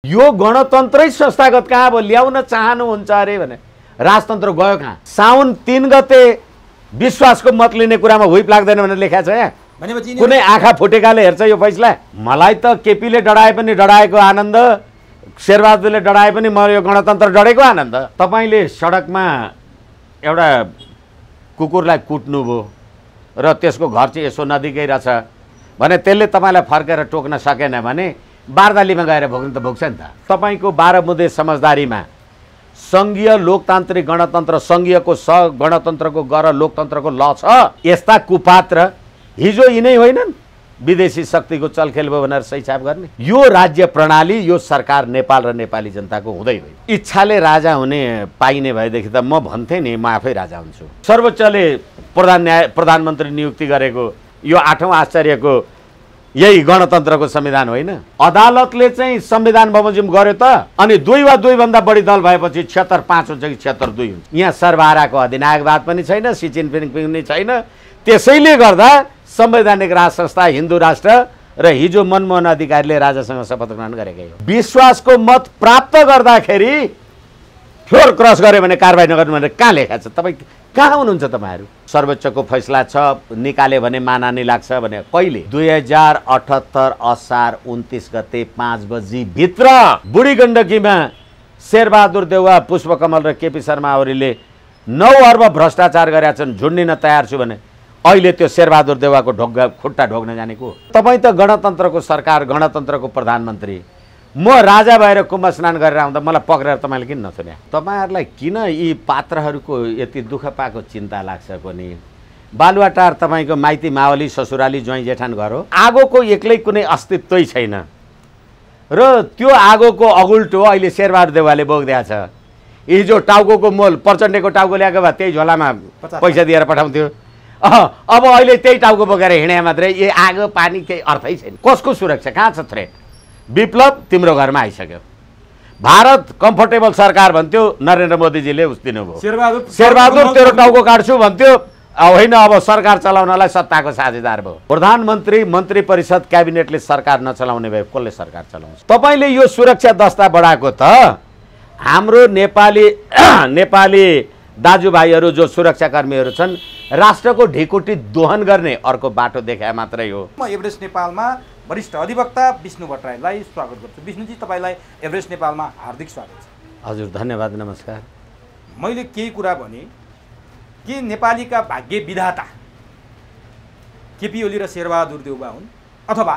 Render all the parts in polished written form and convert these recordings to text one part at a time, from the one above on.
यो गणतन्त्रै संस्थागत कहाँ अब ल्याउन चाहनुहुन्छ अरे भने राजतन्त्र गयो कहाँ? साउन 3 गते विश्वासको मत लिने कुरामा हुइप लाग्दैन भनेर लेखा छ यहाँ। कुनै आँखा फुटेकाले हेर्छ यो फैसला? मलाई त केपीले डराए पनि डराएको आनन्द, शेरबहादुरले डराए पनि म यो गणतन्त्र डरेको आनन्द। तपाईले सडकमा एउटा कुकुरलाई कुट्नुभयो र त्यसको घर चाहिँ यसो नजिकै रहेछ भने त्यसले तपाईँलाई फर्केर टोक्न सकेन भने बारदालीमा गएर भोग्नु त भोग्छ नि त। तपाईँको 12 बुँदे समझदारीमा सङ्घीय लोकतान्त्रिक गणतन्त्र, सङ्घीयको गणतन्त्रको गर लोकतन्त्रको ल छ। यस्ता कुपात्र हिजो यिनै होइनन् विदेशी शक्तिको चलखेल भयो भनेर सहीछाप गर्ने? यो राज्य प्रणाली, यो सरकार नेपाल र नेपाली जनताको हुँदै होइन। इच्छाले राजा हुने पाइने भएदेखि त म भन्थेँ नि म आफै राजा हुन्छु। सर्वोच्चले प्रधानमन्त्री नियुक्ति गरेको यो 8औं आश्चर्यको यही गणतन्त्रको संविधान होइन? अदालतले चाहिँ संविधान बमोजिम गर्यो त अनि 2 वा 2 भन्दा बढी दल भएपछि 76-5 हुन्छ कि 76-2 हुन्छ। यहाँ सर्वहाराको अधिनायकवाद पनि छैन, सी जिनपिङ पनि छैन। त्यसैले गर्दा संवैधानिक राज संस्था, हिन्दू राष्ट्र र हिजो मनमोहन अधिकारीले राजासँग शपथ ग्रहण गरेकै हो। विश्वासको मत प्राप्त गर्दाखेरि फ्लोर क्रस गर्यो भने कारबाही नगर्नु भनेर कहाँ लेखा छ? तपाईँ कहाँ हुनुहुन्छ? तपाईँहरू सर्वोच्चको फैसला छ, निकाले भने मानानी लाग्छ भने कहिले? 2078 असार 29 गते 5 बजी भित्र बुढी गण्डकीमा शेरबहादुर देउवा, पुष्पकमल र केपी शर्मा ओलीले 9 अर्ब भ्रष्टाचार गरेका छन्, झुन्डिन तयार छु भने अहिले त्यो शेरबहादुर देउवाको खुट्टा ढोग्न जानेको? तपाईँ त गणतन्त्रको सरकार, गणतन्त्रको प्रधानमन्त्री। म राजा भएर कुम्भ स्नान गरेर आउँदा मलाई पक्रेर तपाईँले किन नछुन्या? तपाईँहरूलाई किन यी पात्रहरूको यति दुःख पाएको चिन्ता लाग्छ कोनी? बालुवाटार तपाईँको माइती मावली, ससुराली, ज्वाइँ जेठान घर हो। आगोको एक्लै कुनै अस्तित्वै छैन र त्यो आगोको अगुल्टो अहिले शेरबहादुर देउवाले बोक्दिया छ। हिजो टाउको मोल प्रचण्डको टाउको ल्याएको भए त्यही झोलामा पैसा दिएर पठाउँथ्यो। अब अहिले त्यही टाउको बोकेर हिँडे मात्रै। यो आगो पानी केही अर्थै छैन। कसको सुरक्षा? कहाँ छ थ्रेट? विप्लव तिम्रो घरमा आइसक्यो। भारत कम्फर्टेबल सरकार भन्थ्यो, नरेन्द्र मोदीजीले उस दिनुभयो। शेरबहादुर तेरो टाउको काट्छु भन्थ्यो, होइन अब सरकार चलाउनलाई सत्ताको साझेदार भयो। प्रधानमन्त्री, मन्त्री परिषद, क्याबिनेटले सरकार नचलाउने भए कसले सरकार चलाउँछ? तपाईँले यो सुरक्षा दस्ता बढाएको त हाम्रो नेपाली दाजुभाइहरू जो सुरक्षाकर्मीहरू छन्, राष्ट्रको ढिकुटी दोहन गर्ने अर्को बाटो देखाए मात्रै हो। म एभरेस्ट नेपालमा वरिष्ठ अधिवक्ता विष्णु भट्टराईलाई स्वागत गर्छु। विष्णुजी, तपाईँलाई एभरेस्ट नेपालमा हार्दिक स्वागत छ। हजुर, धन्यवाद, नमस्कार। मैले केही कुरा भने के नेपालीका भाग्य विधाता केपी ओली र शेरबहादुर देउवा हुन्, अथवा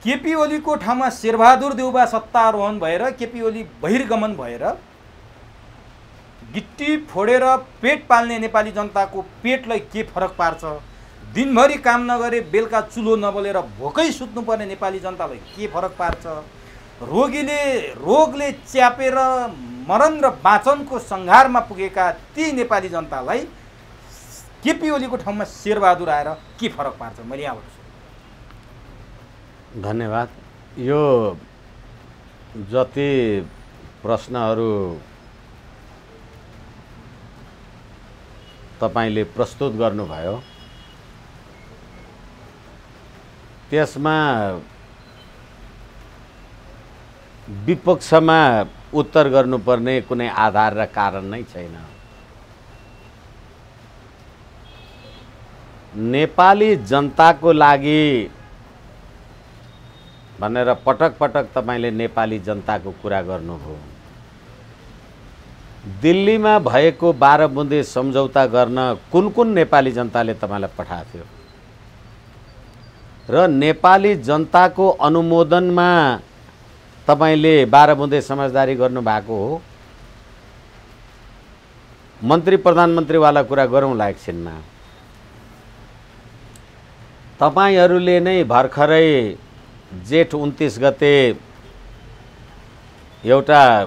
केपी ओलीको ठाउँमा शेरबहादुर देउवा सत्तारोहण भएर केपी ओली बहिर्गमन भएर गिट्टी फोडेर पेट पाल्ने नेपाली जनताको पेटलाई के फरक पार्छ? दिनभरि काम नगरे बेलुका चुलो नबलेर भोकै सुत्नुपर्ने नेपाली जनतालाई के फरक पार्छ? रोगले च्यापेर मरण र बाँचनको सङ्घारमा पुगेका ती नेपाली जनतालाई केपी ओलीको ठाउँमा शेरबहादुर आएर के फरक पार्छ? मैले यहाँबाट धन्यवाद। यो जति प्रश्नहरू तपाईले प्रस्तुत गर्नुभयो त्यसमा विपक्षमा उत्तर गर्नुपर्ने कुनै आधार र कारण नै छैन। नेपाली जनताको लागि भनेर पटक पटक तपाईले नेपाली जनताको कुरा गर्नुभयो। दिल्लीमा भएको 12 बुँदे सम्झौता गर्न कुन कुन नेपाली जनताले तपाईलाई पठाएको थियो र नेपाली जनताको अनुमोदनमा तपाईले 12 बुँदे समझदारी गर्नु भएको हो? मन्त्री प्रधानमन्त्री वाला कुरा गरौँला एकछिनमा। तपाईहरूले नै भर्खरै जेठ 29 गते एउटा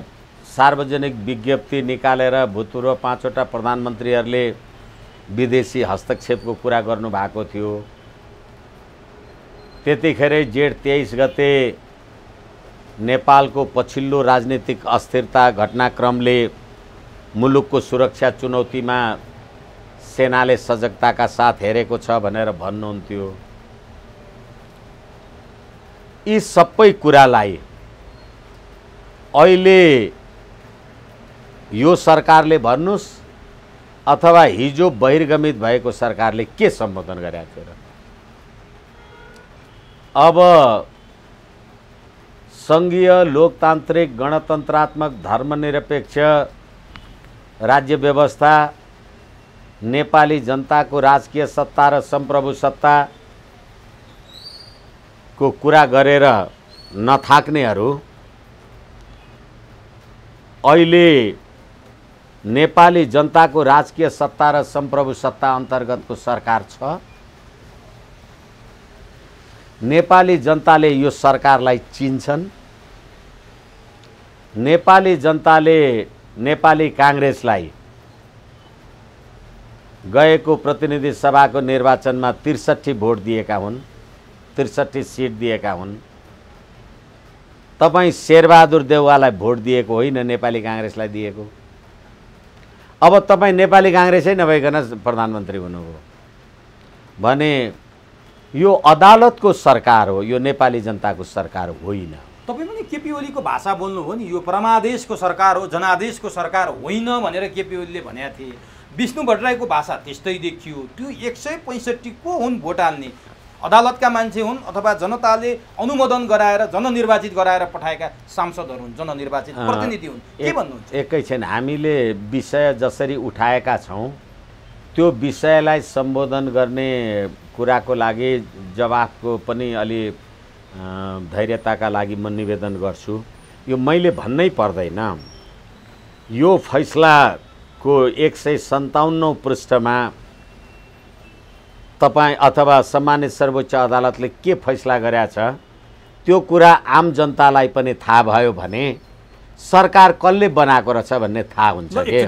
सार्वजनिक विज्ञप्ति निकालेर भूतपूर्व 5 वटा प्रधानमन्त्रीहरूले विदेशी हस्तक्षेपको कुरा गर्नु भएको थियो। त्यतिखेरै जेठ 23 गते नेपालको पछिल्लो राजनीतिक अस्थिरता घटनाक्रमले मुलुकको सुरक्षा चुनौतीमा सेनाले सजगताका साथ हेरेको छ भनेर भन्नुहुन्थ्यो। यी सबै कुरालाई अहिले यो सरकारले भन्नुस् अथवा हिजो बहिर्गमित भएको सरकारले के सम्बोधन गरेको थियो र? अब सङ्घीय लोकतान्त्रिक गणतन्त्रात्मक धर्मनिरपेक्ष राज्य व्यवस्था, नेपाली जनताको राजकीय सत्ता र सम्प्रभु सत्ताको कुरा गरेर नथाक्नेहरू अहिले नेपाली जनताको राजकीय सत्ता र सम्प्रभु सत्ता अन्तर्गतको सरकार छ। नेपाली जनताले यो सरकारलाई चिन्छन्। नेपाली जनताले नेपाली काङ्ग्रेसलाई गएको प्रतिनिधि सभाको निर्वाचनमा 63 भोट दिएका हुन्, 63 सिट दिएका हुन्। तपाईँ शेरबहादुर देउवालाई भोट दिएको होइन, नेपाली काङ्ग्रेसलाई दिएको। अब तपाईँ नेपाली काङ्ग्रेसै नभइकन प्रधानमन्त्री हुनुभयो भने यो अदालतको सरकार हो, यो नेपाली जनताको सरकार होइन। तपाईँ पनि केपी ओलीको भाषा बोल्नु हो नि, यो परमादेशको सरकार हो, जनादेशको सरकार होइन भनेर केपी ओलीले भनेका थिए। विष्णु भट्टराईको भाषा त्यस्तै देखियो। त्यो 165 को हुन् भोट हाल्ने, अदालतका मान्छे हुन् अथवा जनताले अनुमोदन गराएर जननिर्वाचित गराएर पठाएका सांसदहरू हुन्, जननिर्वाचित प्रतिनिधि हुन्। के भन्नुहुन्छ? एकैछिन, हामीले विषय जसरी उठाएका छौँ त्यो विषयलाई सम्बोधन गर्ने कुराको लागि जवाफको पनि अलि धैर्यताका लागि म निवेदन गर्छु। यो मैले भन्नै पर्दैन। यो फैसलाको 157औं पृष्ठमा तपाईँ अथवा सम्मानित सर्वोच्च अदालतले के फैसला गरेका छ त्यो कुरा आम जनतालाई पनि थाहा भयो भने सरकार कसले बनाएको रहेछ भन्ने थाहा हुन्छ के।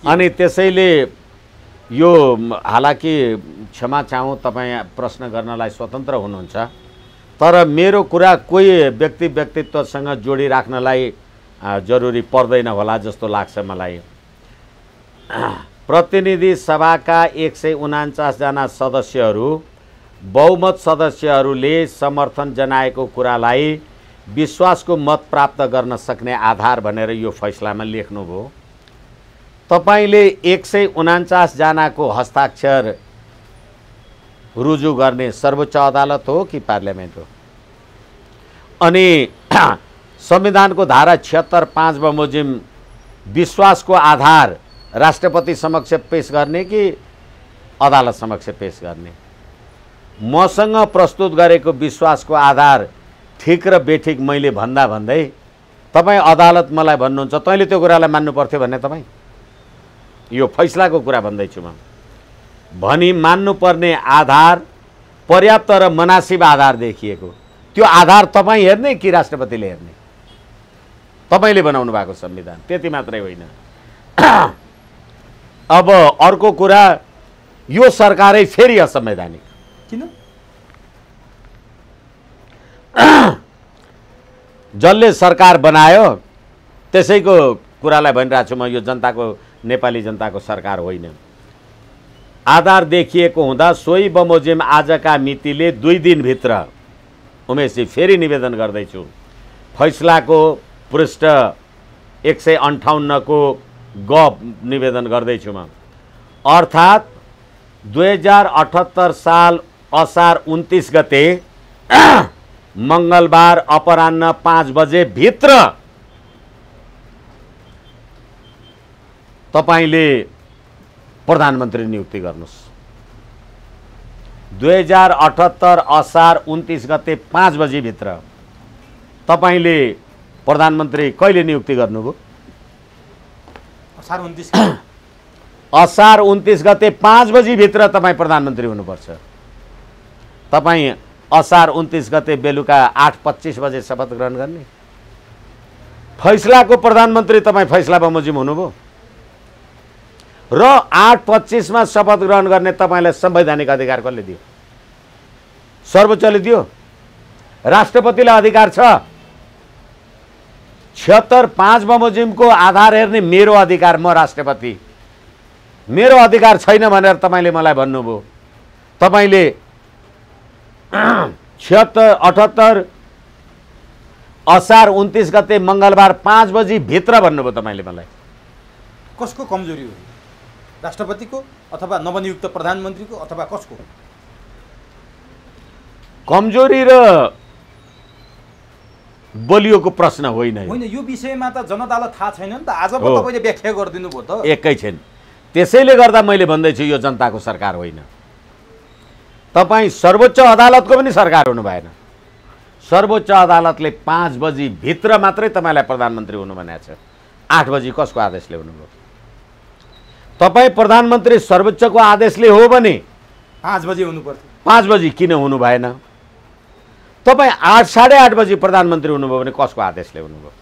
अनि त्यसैले यो हालाकि क्षमा चाहौँ, तपाईँ प्रश्न गर्नलाई स्वतन्त्र हुनुहुन्छ, तर मेरो कुरा कोही व्यक्तित्वसँग जोडिराख्नलाई जरुरी पर्दैन होला जस्तो लाग्छ मलाई। प्रतिनिधि सभाका 149 जना सदस्यहरू, बहुमत सदस्यहरूले समर्थन जनाएको कुरालाई विश्वासको मत प्राप्त गर्न सक्ने आधार भनेर यो फैसलामा लेख्नुभयो। तपाईले 149 जनाको हस्ताक्षर रुजु गर्ने सर्वोच्च अदालत हो कि पार्लियामेन्ट हो? अनि संविधानको धारा 76(5) बमोजिम विश्वासको आधार राष्ट्रपति समक्ष पेश गर्ने कि अदालत समक्ष पेश गर्ने? मसँग प्रस्तुत गरेको विश्वासको आधार ठिक र बेठिक मैले भन्दै तपाईँ अदालत मलाई भन्नुहुन्छ तैँले त्यो कुरालाई मान्नु पर्थ्यो भन्ने? तपाईँ यो फैसलाको कुरा भन्दैछु म। भनी मान्नुपर्ने आधार पर्याप्त र मनासिब आधार देखिएको, त्यो आधार तपाईँ हेर्ने कि राष्ट्रपतिले हेर्ने? तपाईँले बनाउनु भएको संविधान, त्यति मात्रै होइन। अब अर्को कुरा, यो सरकारै फेरि असंवैधानिक किन? जसले सरकार बनायो त्यसैको कुरालाई भनिरहेको छु म। यो जनताको, नेपाली जनताको सरकार होइन। आधार देखिएको हुँदा सोही बमोजिम आजका मितिले 2 दिनभित्र, उमेशजी फेरि निवेदन गर्दैछु, फैसलाको पृष्ठ 158 को ग निवेदन गर्दैछु म। अर्थात् 2078 साल असार 29 गते मंगलबार अपराह्न 5 बजे भित्र तपाईले प्रधानमन्त्री नियुक्ति गर्नुस्। 2078 असार 29 गते 5 बजे भित्र तपाईले प्रधानमन्त्री कहिले नियुक्ति गर्नुभयो? असार 29 गते 5 बजे भित्र तपाईँ प्रधानमन्त्री हुनुपर्छ। तपाईँ असार 29 गते बेलुका 8:25 बजे शपथ ग्रहण गर्ने? फैसलाको प्रधानमन्त्री तपाईँ फैसला बमोजिम हुनुभयो र 8:25 मा शपथ ग्रहण गर्ने तपाईलाई संवैधानिक अधिकार कसले दियो? सर्वोच्चले दियो? राष्ट्रपतिलाई अधिकार छ। 76(5) बमोजिमको आधार हेर्ने मेरो अधिकार, म राष्ट्रपति, मेरो अधिकार छैन भनेर तपाईले मलाई भन्नुभयो। तपाईले 78 असार 29 गते मङ्गलबार 5 बजी भित्र भन्नुभयो तपाईँले मलाई। कसको कमजोरी हो? राष्ट्रपतिको अथवा नवनियुक्त प्रधानमन्त्रीको अथवा कसको? कमजोरी र बलियोको प्रश्न होइन। होइन, यो विषयमा त जनतालाई थाहा छैन नि त। आज पो तपाईँले व्याख्या गरिदिनु भयो त। एकैछिन, त्यसैले गर्दा मैले भन्दैछु यो जनताको सरकार होइन। तपाईँ सर्वोच्च अदालतको पनि सरकार हुनु भएन। सर्वोच्च अदालतले 5 बजी भित्र मात्रै तपाईँलाई प्रधानमन्त्री हुनु भनेको छ। 8 बजी कसको आदेशले हुनुभयो? तपाईँ प्रधानमन्त्री सर्वोच्चको आदेशले हो भने 5 बजी हुनु पर्थ्यो। 5 बजी किन हुनु भएन? तपाईँ 8 साढे 8 बजी प्रधानमन्त्री हुनुभयो भने कसको आदेशले हुनुभयो?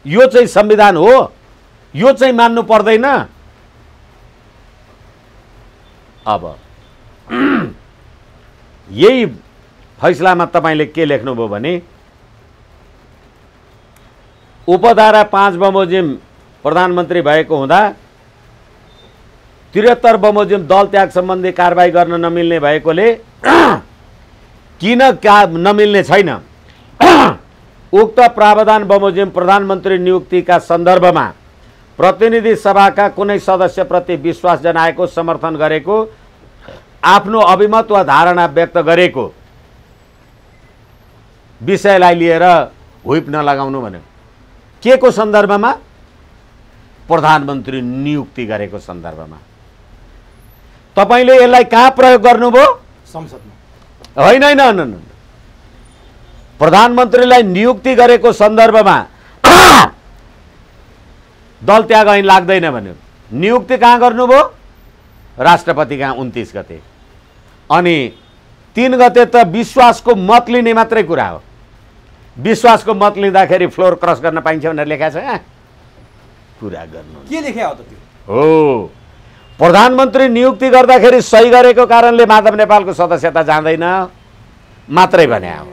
यो चाहिँ संविधान हो, यो चाहिँ मान्नु पर्दैन। अब यही फैसलामा तपाईँले के लेख्नुभयो भने उपधारा 5 बमोजिम प्रधानमन्त्री भएको हुँदा 73 बमोजिम दल त्याग सम्बन्धी कारबाही गर्न नमिल्ने भएकोले किन नमिल्ने छैन? उक्त प्रावधान बमोजिम प्रधानमन्त्री नियुक्तिका सन्दर्भमा प्रतिनिधि सभाका कुनै सदस्यप्रति विश्वास जनाएको, समर्थन गरेको, आफ्नो अभिमत वा धारणा व्यक्त गरेको विषयलाई लिएर हुइप नलगाउनु भन्यो। के को सन्दर्भमा? प्रधानमन्त्री नियुक्ति गरेको सन्दर्भमा। तपाईले यसलाई कहाँ प्रयोग गर्नुभयो? संसदमा। होइन होइन होइन, प्रधानमन्त्रीलाई नियुक्ति गरेको सन्दर्भमा दल त्याग ऐन लाग्दैन भन्यो। नियुक्ति कहाँ गर्नुभयो? राष्ट्रपति कहाँ 29 गते। अनि 3 गते त विश्वासको मत लिने मात्रै कुरा हो। विश्वासको मत लिँदाखेरि फ्लोर क्रस गर्न पाइन्छ भनेर लेखाएको छ। कुरा गर्नु के लेख्या हो त त्यो? हो, प्रधानमन्त्री नियुक्ति गर्दाखेरि सही गरेको कारणले माधव नेपालको सदस्यता जाँदैन मात्रै भने हो।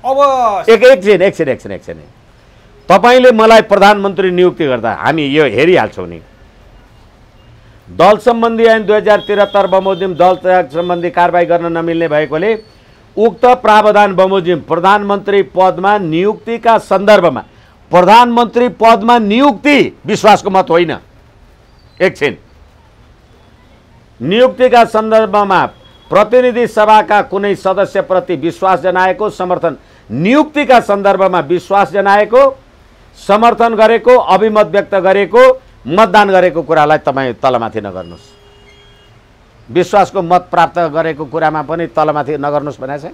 अब एकछिन तपाईले मलाई प्रधानमन्त्री नियुक्ति गर्दा हामी यो हेरिहाल्छौँ नि। दल सम्बन्धी ऐन 2073 बमोजिम दल त्याग सम्बन्धी कारबाही गर्न नमिल्ने भएकोले उक्त प्रावधान बमोजिम प्रधानमन्त्री पदमा नियुक्तिका सन्दर्भमा, प्रधानमन्त्री पदमा नियुक्ति विश्वासको मत होइन। एकछिन, नियुक्तिका सन्दर्भमा प्रतिनिधि सभाका कुनै सदस्यप्रति विश्वास जनाएको, समर्थन, नियुक्तिका सन्दर्भमा विश्वास जनाएको, समर्थन गरेको, अभिमत व्यक्त गरेको, मतदान गरेको कुरालाई तपाईँ तलमाथि नगर्नुहोस्। विश्वासको मत प्राप्त गरेको कुरामा पनि तलमाथि नगर्नुहोस् भनेको छ।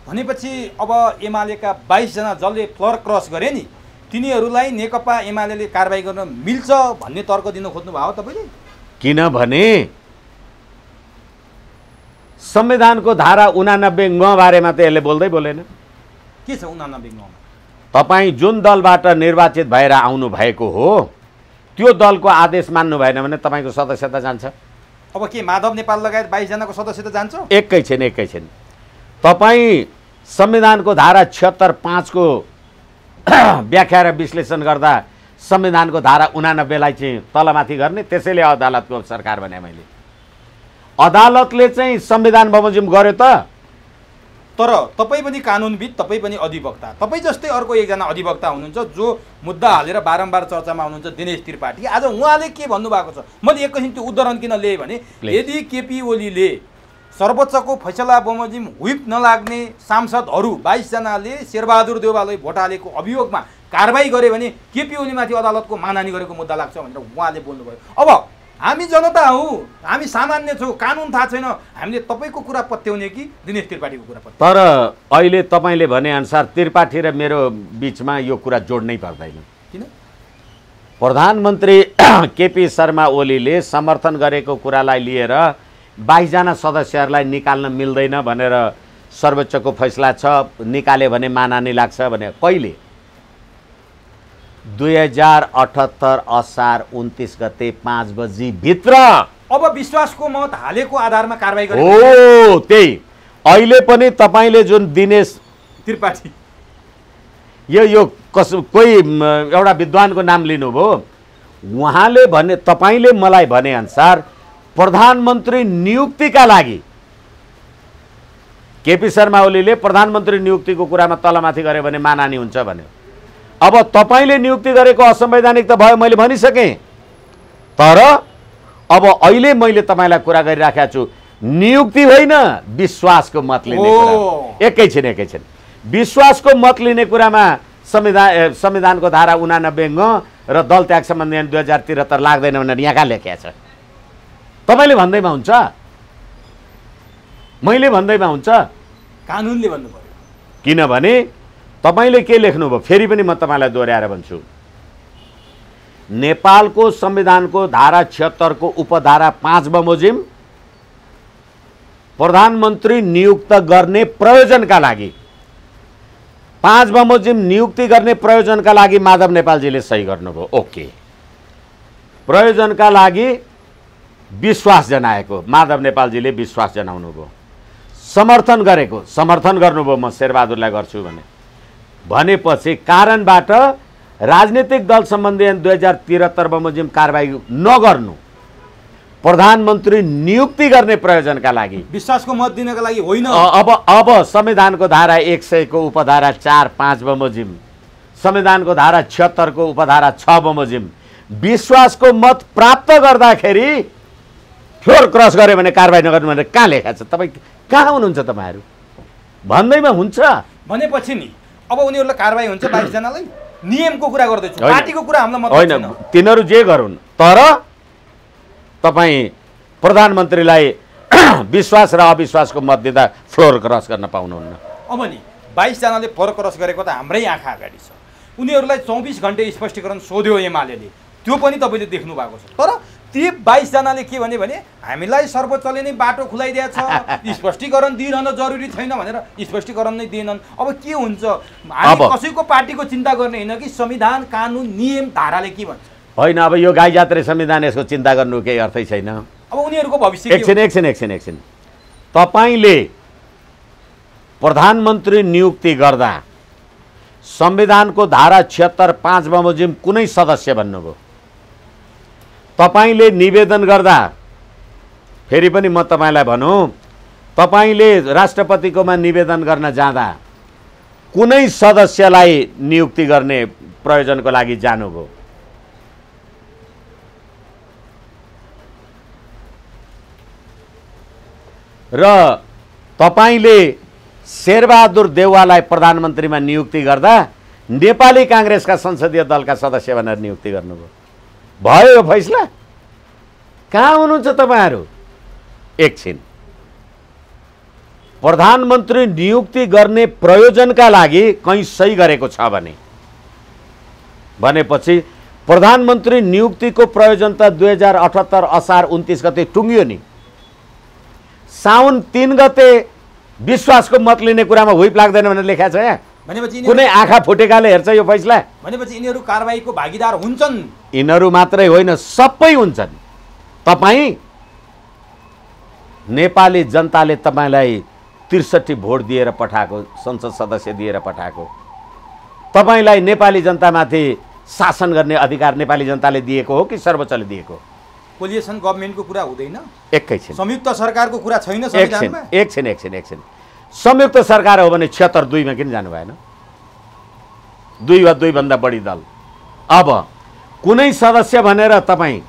भनेपछि अब एमालेका 22 जना जसले फ्लोर क्रस गरे नि, तिनीहरूलाई नेकपा एमालेले कारबाही गर्न मिल्छ भन्ने तर्क दिन खोज्नु भयो तपाईँले? किनभने संविधानको धारा 89 ङ बारेमा त यसले बोल्दै बोलेन। के छ 89 ङ मा? तपाईँ जुन दलबाट निर्वाचित भएर आउनु भएको हो त्यो दलको आदेश मान्नु भएन भने तपाईँको सदस्यता जान्छ। अब के माधव नेपाल लगायत 22 जनाको सदस्यता जान्छ? एकैछिन, तपाईँ संविधानको धारा 76(5) को व्याख्या र विश्लेषण गर्दा संविधानको धारा 89 लाई चाहिँ तलमाथि गर्ने, त्यसैले अदालतको सरकार भने मैले। अदालतले चाहिँ संविधान बमोजिम गर्यो त। तर तपाईँ पनि कानुनविद, तपाईँ पनि अधिवक्ता, तपाईँ जस्तै अर्को एकजना अधिवक्ता हुनुहुन्छ जो मुद्दा हालेर बारम्बार चर्चामा हुनुहुन्छ, दिनेश त्रिपाठी। आज उहाँले के भन्नुभएको छ, मैले एकैछिन त्यो उदाहरण किन लिएँ भने यदि केपी ओलीले सर्वोच्चको फैसला बमोजिम हुइप नलाग्ने सांसदहरू 22 जनाले शेरबहादुर देउवालाई भोट हालेको अभियोगमा कारबाही गरे भने केपी ओलीमाथि अदालतको मानहानि गरेको मुद्दा लाग्छ भनेर उहाँले बोल्नुभयो। अब हामी जनता हौँ, हामी सामान्य छौँ, कानुन थाहा छैन, हामीले तपाईँको कुरा पत्याउने कि दिनेश त्रिपाठीको कुरा पत्याउने? तर अहिले तपाईँले भनेअनुसार त्रिपाठी र मेरो बिचमा यो कुरा जोड्नै पर्दैन। किन? प्रधानमन्त्री केपी शर्मा ओलीले समर्थन गरेको कुरालाई लिएर 22 जना सदस्यहरूलाई निकाल्न मिल्दैन भनेर सर्वोच्चको फैसला छ, निकाले भने मानहानि लाग्छ भने कहिले? 2078 असार 29 गते 5 बजी भित्र। अब विश्वासको मत हालेको आधारमा कारबाही गरे हो, त्यही अहिले पनि तपाईँले जुन दिनेश त्रिपाठी यो कोही एउटा विद्वानको नाम लिनुभयो, उहाँले भने, तपाईँले मलाई भनेअनुसार प्रधानमन्त्री नियुक्तिका लागि केपी शर्मा ओलीले प्रधानमन्त्री नियुक्तिको कुरामा तलमाथि गरे भने मानहानि हुन्छ भन्यो। अब तपाईँले नियुक्ति गरेको असंवैधानिक त भयो, मैले भनिसकेँ। तर अब अहिले मैले तपाईँलाई कुरा गरिराखेको छु, नियुक्ति होइन विश्वासको मत लिने कुरा। एकैछिन विश्वासको मत लिने कुरामा संविधानको धारा 89 र दल त्याग सम्बन्धी ऐन 2073 लाग्दैन भनेर यहाँ कहाँ लेखिएको छ? तपाईँले भन्दैमा हुन्छ, मैले भन्दैमा हुन्छ, कानुनले भन्नु पर्यो। किनभने तपाईँले के लेख्नुभयो, फेरि पनि म तपाईँलाई दोहोऱ्याएर भन्छु। नेपालको संविधानको धारा 76 को उपधारा 5 बमोजिम प्रधानमन्त्री नियुक्त गर्ने प्रयोजनका लागि, 5 बमोजिम नियुक्ति गर्ने प्रयोजनका लागि माधव नेपालजीले सही गर्नुभयो। ओके, प्रयोजनका लागि विश्वास जनाएको माधव नेपालजीले विश्वास जनाउनु भयो, समर्थन गरेको समर्थन गर्नुभयो, म शेरबहादुरलाई गर्छु भनेपछि कारणबाट राजनीतिक दल सम्बन्धी ऐन 2073 बमोजिम कारबाही नगर्नु प्रधानमन्त्री नियुक्ति गर्ने प्रयोजनका लागि, विश्वासको मत दिनका लागि होइन। अब संविधानको धारा 100 को उपधारा 4, 5 बमोजिम, संविधानको धारा 76 को उपधारा 6 बमोजिम विश्वासको मत प्राप्त गर्दाखेरि फ्लोर क्रस गरे भने कारबाही नगर्नु भनेर कहाँ लेखेको छ? तपाईँ कहाँ हुनुहुन्छ? तपाईँहरू भन्दैमा हुन्छ भनेपछि नि अब उनीहरूलाई कारबाही हुन्छ 22 जनालाई। नियमको कुरा गर्दैछु, पार्टीको कुरा हामीलाई मतलब होइन। छैन। तिनीहरू जे गरून्, तर तपाईँ प्रधानमन्त्रीलाई विश्वास र अविश्वासको मत दिँदा फ्लोर क्रस गर्न पाउनुहुन्न। अब नि 22 जनाले फ्लोर क्रस गरेको त हाम्रै आँखा अगाडि छ। उनीहरूलाई 24 घण्टे स्पष्टीकरण सोध्यो एमालेले, त्यो पनि तपाईँले देख्नु भएको छ। तर ती 22 जनाले के भने हामीलाई सर्वोच्चले नै बाटो खुलाइदिएको छ, स्पष्टीकरण दिइरहन जरुरी छैन भनेर स्पष्टीकरण नै दिएनन्। अब के हुन्छ? हामी कसैको पार्टीको चिन्ता गर्ने होइन कि संविधान, कानुन, नियम, धाराले के भन्छ? होइन, अब यो गाई जात्रे संविधान, यसको चिन्ता गर्नु केही अर्थै छैन। अब उनीहरूको भविष्य एकछिन तपाईँले प्रधानमन्त्री नियुक्ति गर्दा संविधानको धारा 76, 5 बमोजिम कुनै सदस्य भन्नुभयो। तपाईँले निवेदन गर्दा, फेरि पनि म तपाईँलाई भनौँ, तपाईँले राष्ट्रपतिकोमा निवेदन गर्न जाँदा कुनै सदस्यलाई नियुक्ति गर्ने प्रयोजनको लागि जानुभयो। र तपाईँले शेरबहादुर देउवालाई प्रधानमन्त्रीमा नियुक्ति गर्दा नेपाली काङ्ग्रेसका संसदीय दलका सदस्य भनेर नियुक्ति गर्नुभयो। भयो यो फैसला? कहाँ हुनुहुन्छ तपाईँहरू? एकछिन, प्रधानमन्त्री नियुक्ति गर्ने प्रयोजनका लागि कहीँ सही गरेको छ भनेपछि प्रधानमन्त्री नियुक्तिको प्रयोजन त 2078 असार 29 गते टुङ्गियो नि। साउन 3 गते विश्वासको मत लिने कुरामा हुइप लाग्दैन भनेर लेखेको छ यहाँ। भनेपछि कुनै आँखा फुटेकाले हेर्छ यो फैसला? भनेपछि यिनीहरू कारबाहीको भागीदार हुन्छन्। यिनीहरू मात्रै होइन, सबै हुन्छन्। तपाईँ, नेपाली जनताले तपाईँलाई 63 भोट दिएर पठाएको, संसद सदस्य दिएर पठाएको, तपाईँलाई नेपाली जनतामाथि शासन गर्ने अधिकार नेपाली जनताले दिएको हो कि सर्वोच्चले दिएको? कोलिएसन गभर्नमेन्टको कुरा हुँदैन। एकैछिन, संयुक्त सरकारको कुरा छैन संविधानमा। एकछिन संयुक्त सरकार हो भने 76 मा किन जानु भएन? 2 वा 2 भन्दा बढी दल। अब कुनै सदस्य भनेर तपाईँ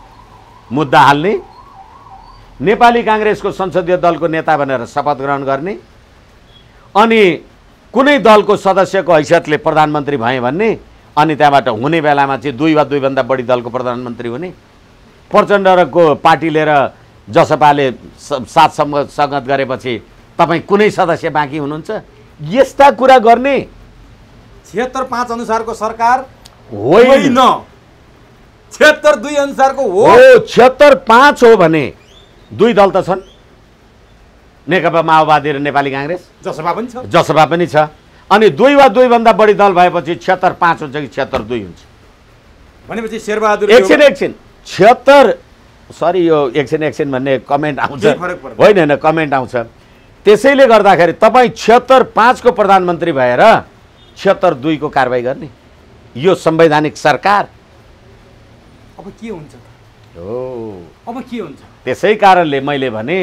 मुद्दा हाल्ने, नेपाली काङ्ग्रेसको संसदीय दलको नेता भनेर शपथ ग्रहण गर्ने, अनि कुनै दलको सदस्यको हैसियतले प्रधानमन्त्री भए भन्ने, अनि त्यहाँबाट हुने बेलामा चाहिँ 2 वा 2 भन्दा बढी दलको प्रधानमन्त्री हुने। प्रचण्डको पार्टी लिएर जसपाले साथ संगत गरेपछि तपाईँ कुनै सदस्य बाँकी हुनुहुन्छ? यस्ता कुरा गर्ने 76-5 अनुसारको सरकार होइन, 76-2 अनुसारको हो। 76-5 हो भने 2 दल त छन्, नेकपा माओवादी र नेपाली काङ्ग्रेस। जसपा पनि छ। अनि 2 वा 2 भन्दा बढी दल भएपछि 76-5 हुन्छ कि 76-2 हुन्छ? भनेपछि शेरबहादुर एकछिन 76, सरी, यो एकछिन भन्ने कमेन्ट आउँछ, होइन कमेन्ट आउँछ। त्यसैले गर्दाखेरि तपाईँ 76-5 को प्रधानमन्त्री भएर 76-2 को कारबाही गर्ने यो संवैधानिक सरकार? अब के हुन्छ? हो, अब के हुन्छ? त्यसै कारणले मैले भने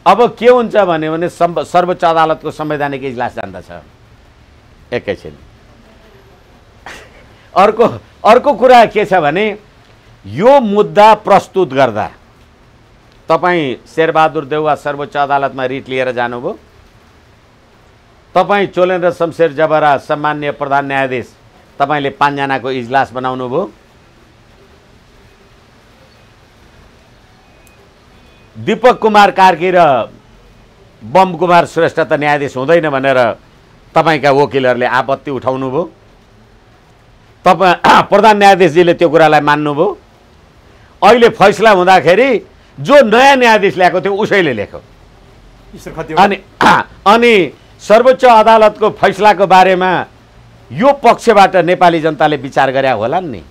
अब के हुन्छ भने सर्वोच्च अदालतको संवैधानिक इजलास जान्दछ एकैछिन। अर्को कुरा के छ भने यो मुद्दा प्रस्तुत गर्दा तपाईँ शेरबहादुर देउवा सर्वोच्च अदालतमा रिट लिएर जानुभयो, तपाईँ चोलेन्द्र शमशेर जबरा सम्मान्य प्रधान न्यायाधीश तपाईँले 5 जनाको इजलास बनाउनु भयो, दीपक कुमार कार्की र बम कुमार श्रेष्ठ त न्यायाधीश हुँदैन भनेर तपाईँका वकिलहरूले आपत्ति उठाउनु भयो, प्रधान न्यायाधीशजीले त्यो कुरालाई मान्नुभयो। अहिले फैसला हुँदाखेरि जो नयाँ न्यायाधीश ल्याएको थियो उसैले लेख्यो। अनि सर्वोच्च अदालतको फैसलाको बारेमा यो पक्षबाट नेपाली जनताले विचार गरे होला नि।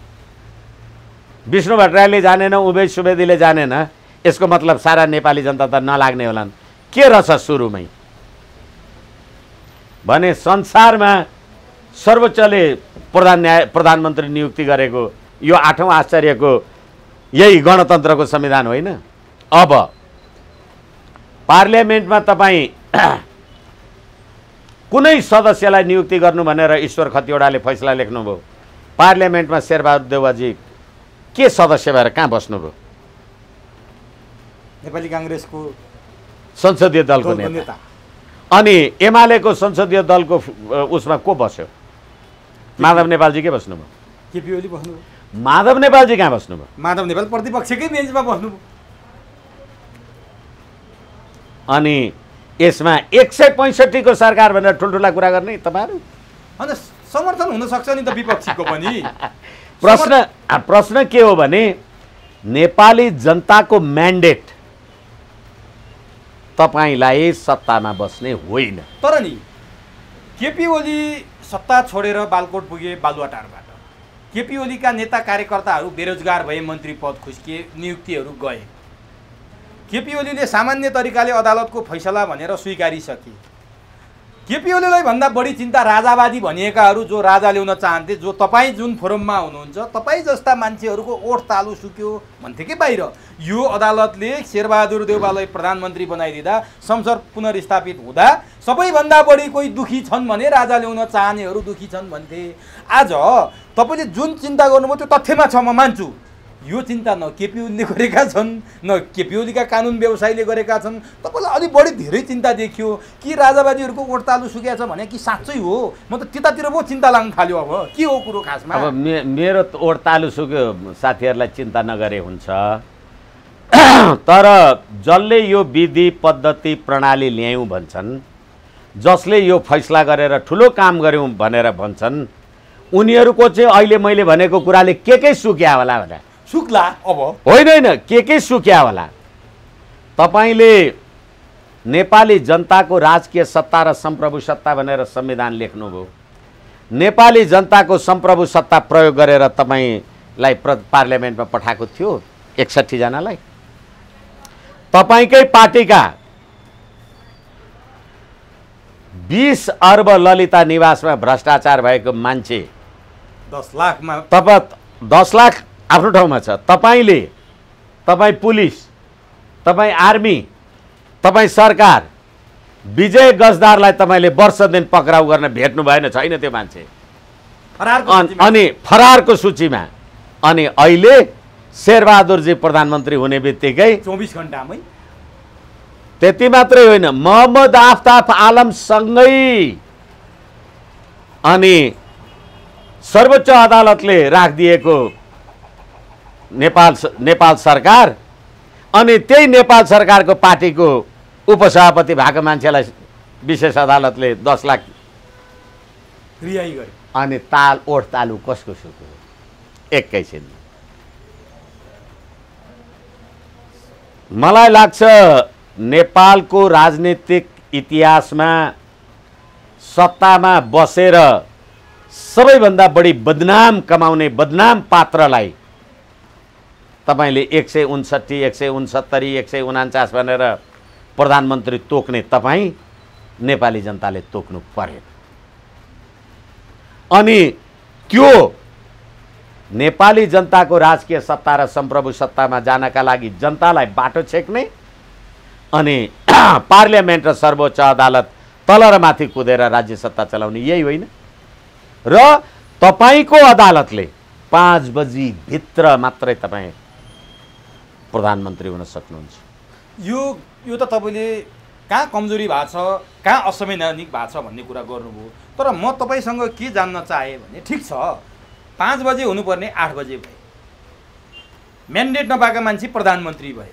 विष्णु भट्टराईले जानेन, उमेश सुवेदीले जानेन, यसको मतलब सारा नेपाली जनता त नलाग्ने होलान्। के रहेछ सुरुमै भने संसारमा सर्वोच्चले प्रधानमन्त्री नियुक्ति गरेको यो 8औं आश्चर्यको यही गणतन्त्रको संविधान होइन। अब पार्लियामेन्टमा तपाईँ कुनै सदस्यलाई नियुक्ति गर्नु भनेर ईश्वर खतिवडाले फैसला लेख्नुभयो, पार्लियामेन्टमा शेरबहादुर देउवाजी के सदस्य भएर कहाँ बस्नुभयो? नेपाली कांग्रेसको संसदीय दलको नेता। अनि एमालेको संसदीय दलको उसमा को बस्यो? माधव नेपालजी के बस्नुभयो? केपी ओली बस्नुभयो। माधव नेपालजी कहाँ बस्नुभयो? माधव नेपाल प्रतिपक्षकै बेन्चमा बस्नुभयो। अनि यसमा 165 को सरकार भनेर ठुल्ठुला कुरा गर्ने तपाईहरु? अनि समर्थन हुन सक्छ नि त विपक्षीको पनि। प्रश्न के हो भने नेपाली जनताको म्यान्डेट तपाईलाई सत्तामा बस्ने होइन। तर नि केपी ओली सत्ता छोडेर बालकोट पुगे बालुवाटारबाट। केपी ओलीका नेता कार्यकर्ताहरू बेरोजगार भए, मन्त्री पद खुस्किए, नियुक्तिहरू गए। केपी ओलीले सामान्य तरिकाले अदालतको फैसला भनेर स्वीकारिसके। केपी ओलीलाई भन्दा बढी चिन्ता राजावादी भनिएकाहरू जो राजा ल्याउन चाहन्थे, जो तपाईँ जुन फोरममा हुनुहुन्छ तपाईँ जस्ता मान्छेहरूको ओठ तालु सुक्यो भन्थे कि बाहिर। यो अदालतले शेरबहादुर देउवालाई प्रधानमन्त्री बनाइदिँदा, संसद पुनर्स्थापित हुँदा सबैभन्दा बढी कोही दुखी छन् भने राजा ल्याउन चाहनेहरू दुखी छन् भन्थे। आज तपाईँले जुन चिन्ता गर्नुभयो त्यो तथ्यमा छ, म मान्छु। यो चिन्ता न केपी ओलीले गरेका छन्, न केपी ओलीका कानुन व्यवसायीले गरेका छन्। तपाईँलाई अलिक बढी धेरै चिन्ता देखियो कि राजावादीहरूको ओठतालु सुकेको छ भने कि साँच्चै हो? म त त्यतातिर पो चिन्ता लाग्न थाल्यो। अब के हो कुरो खासमा? अब मेरो ओठतालु सुक्यो साथीहरूलाई चिन्ता नगरे हुन्छ। तर जसले यो विधि पद्धति प्रणाली ल्यायौँ भन्छन्, जसले यो फैसला गरेर ठुलो काम गर्यौँ भनेर भन्छन्, उनीहरूको चाहिँ अहिले मैले भनेको कुराले के सुक्या होला भनेर सुक्ला। अब होइन के सुक्या होला? तपाईले नेपाली जनताको राजकीय सत्ता र सम्प्रभु सत्ता भनेर संविधान लेख्नुभयो। नेपाली जनताको सम्प्रभु सत्ता प्रयोग गरेर तपाईलाई पार्लियामेन्टमा पठाएको थियो 61 जनालाई। तपाईकै पार्टीका 20 अर्ब ललिता निवासमा भ्रष्टाचार भएको मान्छे 10 लाखमा 10 लाख आफ्नो ठाउँमा छ। तपाईँ पुलिस, तपाईँ आर्मी, तपाईँ सरकार, विजय गजदारलाई तपाईले वर्ष दिन पक्राउ गर्न भेट्नु भएन, छैन त्यो मान्छे। अनि फरारको सूचीमा। अनि अहिले शेरबहादुरजी प्रधानमन्त्री हुने बित्तिकै 24 घण्टामै। त्यति मात्रै होइन, मोहम्मद आफ्ताब आलम सँगै अनि सर्वोच्च अदालतले राखिदिएको नेपाल सरकार अनि त्यही नेपाल सरकारको पार्टीको उपसभापति भएको मान्छेलाई विशेष अदालतले 10 लाख रिहाई गरे। अनि ओठ तालु कसको सुक्यो? एकैछिन। मलाई लाग्छ नेपालको राजनीतिक इतिहासमा सत्तामा बसेर सबैभन्दा बढी बदनाम कमाउने बदनाम पात्रलाई तपाईले 159, 169, 149 भनेर प्रधानमन्त्री तोक्ने तपाईँ नेपाली जनताले तोक्नु पर्यो। अनि त्यो नेपाली जनताको राजकीय सत्ता र सम्प्रभु सत्तामा जानका लागि जनतालाई बाटो छेक्ने अनि पार्लियामेन्ट र सर्वोच्च अदालत तल र माथि कुदेर राज्य सत्ता चलाउने यही होइन र तपाईको अदालतले 5 बजी भित्र मात्रै तपाईँ प्रधानमन्त्री हुन सक्नुहुन्छ। यो त तपाईँले कहाँ कमजोरी भएको छ, कहाँ असंवैधानिक भएको छ भन्ने कुरा गर्नुभयो। तर म तपाईँसँग के जान्न चाहेँ भने ठिक छ 5 बजे हुनुपर्ने 8 बजे भयो, म्यान्डेट नपाएका मान्छे प्रधानमन्त्री भए,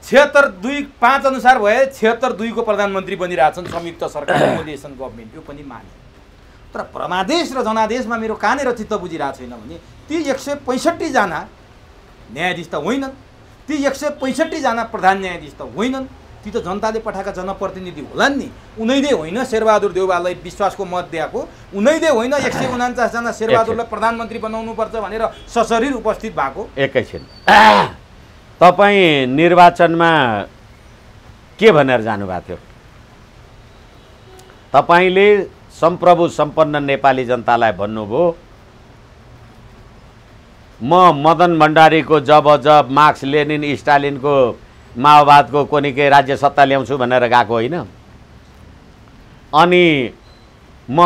76-2-5 अनुसार भए 76-2 को प्रधानमन्त्री बनिरहेछन् संयुक्त सरकार कोलिसन गभर्मेन्ट, यो पनि माने। तर परमादेश र जनादेशमा मेरो कहाँनिर चित्त बुझिरहेको छैन भने ती 165 जना न्यायाधीश त होइनन्, ती 165 जना प्रधान न्यायाधीश त होइनन्, ती त जनताले पठाएका जनप्रतिनिधि होलान् नि। उनैले होइन शेरबहादुर देउवालाई विश्वासको मत दिएको, उनैले होइन 149 जना शेरबहादुरलाई प्रधानमन्त्री बनाउनुपर्छ भनेर सशरीर उपस्थित भएको। एकैछिन, तपाईँ निर्वाचनमा के भनेर जानुभएको थियो? तपाईँले सम्प्रभु सम्पन्न नेपाली जनतालाई भन्नुभयो म मदन भण्डारीको जब मार्क्स लेनिन स्टालिनको माओवादको कोनिके राज्य सत्ता ल्याउँछु भनेर गएको होइन, अनि म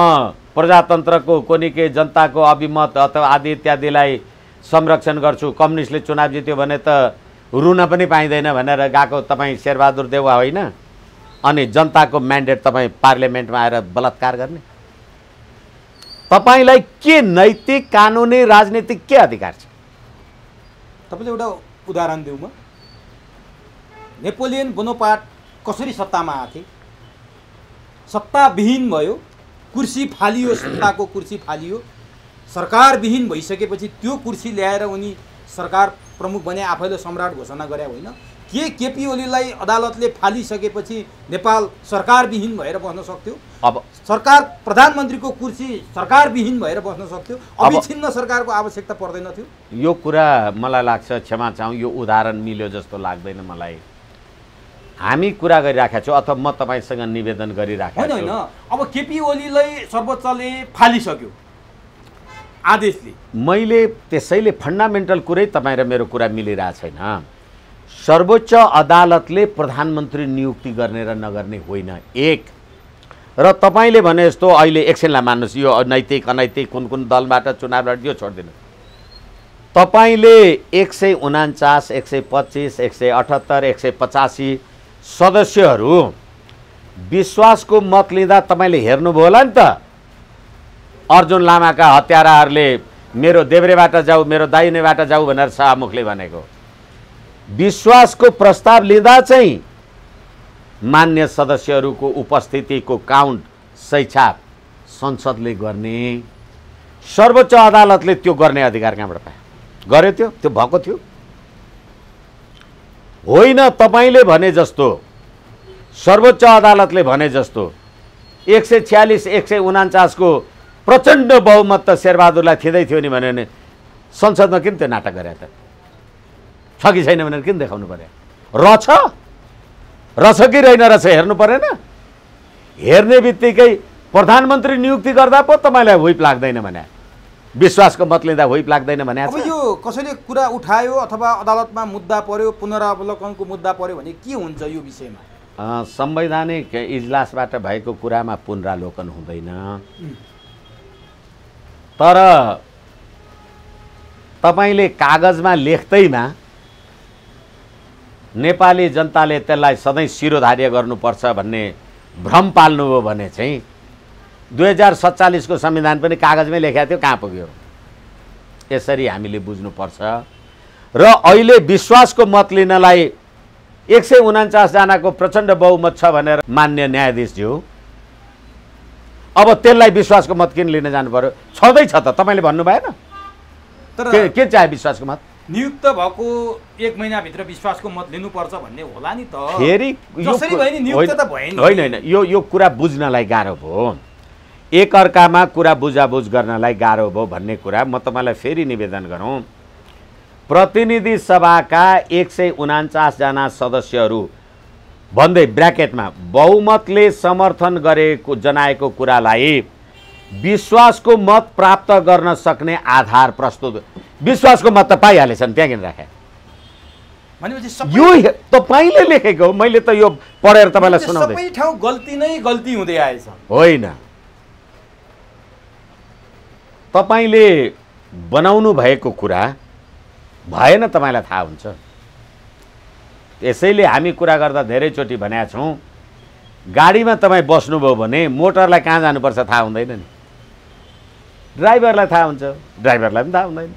प्रजातन्त्रको कोनिके जनताको अभिमत अथवा आदि इत्यादिलाई संरक्षण गर्छु, कम्युनिस्टले चुनाव जित्यो भने त रुन पनि पाइँदैन भनेर गएको तपाईँ शेरबहादुर देउवा होइन, अनि जनताको म्यान्डेट तपाईँ पार्लियामेन्टमा आएर बलात्कार गर्ने? तपाईलाई के नैतिक कानुनी राजनीतिक के अधिकार छ? तपाईँले एउटा उदाहरण दिउँ म, नेपोलियन बोनापार्ट कसरी सत्तामा आथे, सत्ताविहीन भयो, कुर्सी फालियो, सत्ताको कुर्सी फालियो, सरकारविहीन भइसकेपछि त्यो कुर्सी ल्याएर उनी सरकार प्रमुख बने, आफैले सम्राट घोषणा गरे होइन। के केपी ओलीलाई अदालतले फालिसकेपछि नेपाल सरकारविहीन भएर बस्न सक्थ्यो? अब सरकार प्रधानमन्त्रीको कुर्सी सरकारविहीन भएर बस्न सक्थ्यो? अविच्छिन्न सरकारको आवश्यकता पर्दैन थियो? यो कुरा मलाई लाग्छ, क्षमा चाहौँ, यो उदाहरण मिल्यो जस्तो लाग्दैन मलाई। हामी कुरा गरिराखेका छौँ अथवा म तपाईँसँग निवेदन गरिराखेको छु। होइन, अब केपी ओलीलाई सर्वोच्चले फालिसक्यो आदेशले। मैले त्यसैले फन्डामेन्टल कुरै तपाईँ र मेरो कुरा मिलिरहेको छैन। सर्वोच्च अदालतले प्रधानमन्त्री नियुक्ति गर्ने र नगर्ने होइन, एक। र तपाईँले भने जस्तो अहिले एकछिनलाई मान्नुहोस्, यो नैतिक अनैतिक कुन कुन दलबाट चुनाव लड्यो छोड्दिनु, तपाईँले 149, 125, 178, 185 सदस्यहरू विश्वासको मत लिँदा तपाईँले हेर्नुभयो होला नि त। अर्जुन लामाका हत्याराहरूले मेरो देब्रेबाट जाऊ, मेरो दाहिनेबाट जाऊ भनेर शाहमुखले भनेको। विश्वासको प्रस्ताव लिँदा चाहिँ मान्य सदस्यहरूको उपस्थितिको काउन्ट सैछाप संसदले गर्ने, सर्वोच्च अदालतले त्यो गर्ने अधिकार कहाँबाट पायो? गर्यो त्यो भएको थियो होइन। तपाईँले भने जस्तो, सर्वोच्च अदालतले भने जस्तो 146, 149 को प्रचण्ड बहुमत त शेरबहादुरलाई थिँदै थियो नि भने संसदमा किन त्यो नाटक गरे त? छ कि छैन भनेर किन देखाउनु पर्यो? रहेछ कि रहेन रहेछ हेर्नु परेन? हेर्ने बित्तिकै प्रधानमन्त्री नियुक्ति गर्दा पो तपाईँलाई हुइप लाग्दैन भने, विश्वासको मत लिँदा हुइप लाग्दैन भने? अब यो कसैले कुरा उठायो अथवा अदालतमा मुद्दा पर्यो, पुनरावलोकनको मुद्दा पर्यो भने के हुन्छ यो विषयमा? संवैधानिक इजलासबाट भएको कुरामा पुनरावलोकन हुँदैन। तर तपाईले कागजमा लेख्दैमा नेपाली जनताले त्यसलाई सधैँ शिरोधार्य गर्नुपर्छ भन्ने भ्रम पाल्नुभयो भने चाहिँ 2047 को संविधान पनि कागजमै लेखेको थियो, कहाँ पुग्यो? यसरी हामीले बुझ्नुपर्छ। र अहिले विश्वासको मत लिनलाई 149 जनाको प्रचण्ड बहुमत छ भनेर मान्य न्यायाधीशज्यू, अब त्यसलाई विश्वासको मत किन लिन जानु पर्यो? छँदैछ त, तपाईँले भन्नु भएन? तर के चाहे विश्वासको मत? नियुक्त भएको 1 महिनाभित्र विश्वासको मत लिनुपर्छ भन्ने होला नि त। फेरि जसरी भयो नि नियुक्त त भयो नि। होइन, यो कुरा बुझ्नलाई गाह्रो भयो, एकअर्कामा कुरा बुझाबुझ गर्नलाई गाह्रो भयो भन्ने कुरा म तपाईँलाई फेरि निवेदन गरौँ। प्रतिनिधि सभाका 149 जना सदस्यहरू भन्दै ब्र्याकेटमा बहुमतले समर्थन गरेको जनाएको कुरालाई विश्वासको मत प्राप्त गर्न सक्ने आधार प्रस्तुत, विश्वासको मत त पाइहालेछन्, त्यहाँ किन राखे? भनेपछि यो तपाईँले लेखेको हो, मैले त यो पढेर तपाईँलाई सुनाउँदै। सबै ठाउँ गल्ती नै गल्ती हुँदै आएछ। होइन, तपाईँले बनाउनु भएको कुरा भएन, तपाईँलाई थाहा हुन्छ। त्यसैले हामी कुरा गर्दा धेरैचोटि भनेका छौँ, गाडीमा तपाईँ बस्नुभयो भने मोटरलाई कहाँ जानुपर्छ थाहा हुँदैन नि, ड्राइभरलाई थाहा हुन्छ, ड्राइभरलाई पनि थाहा हुँदैन,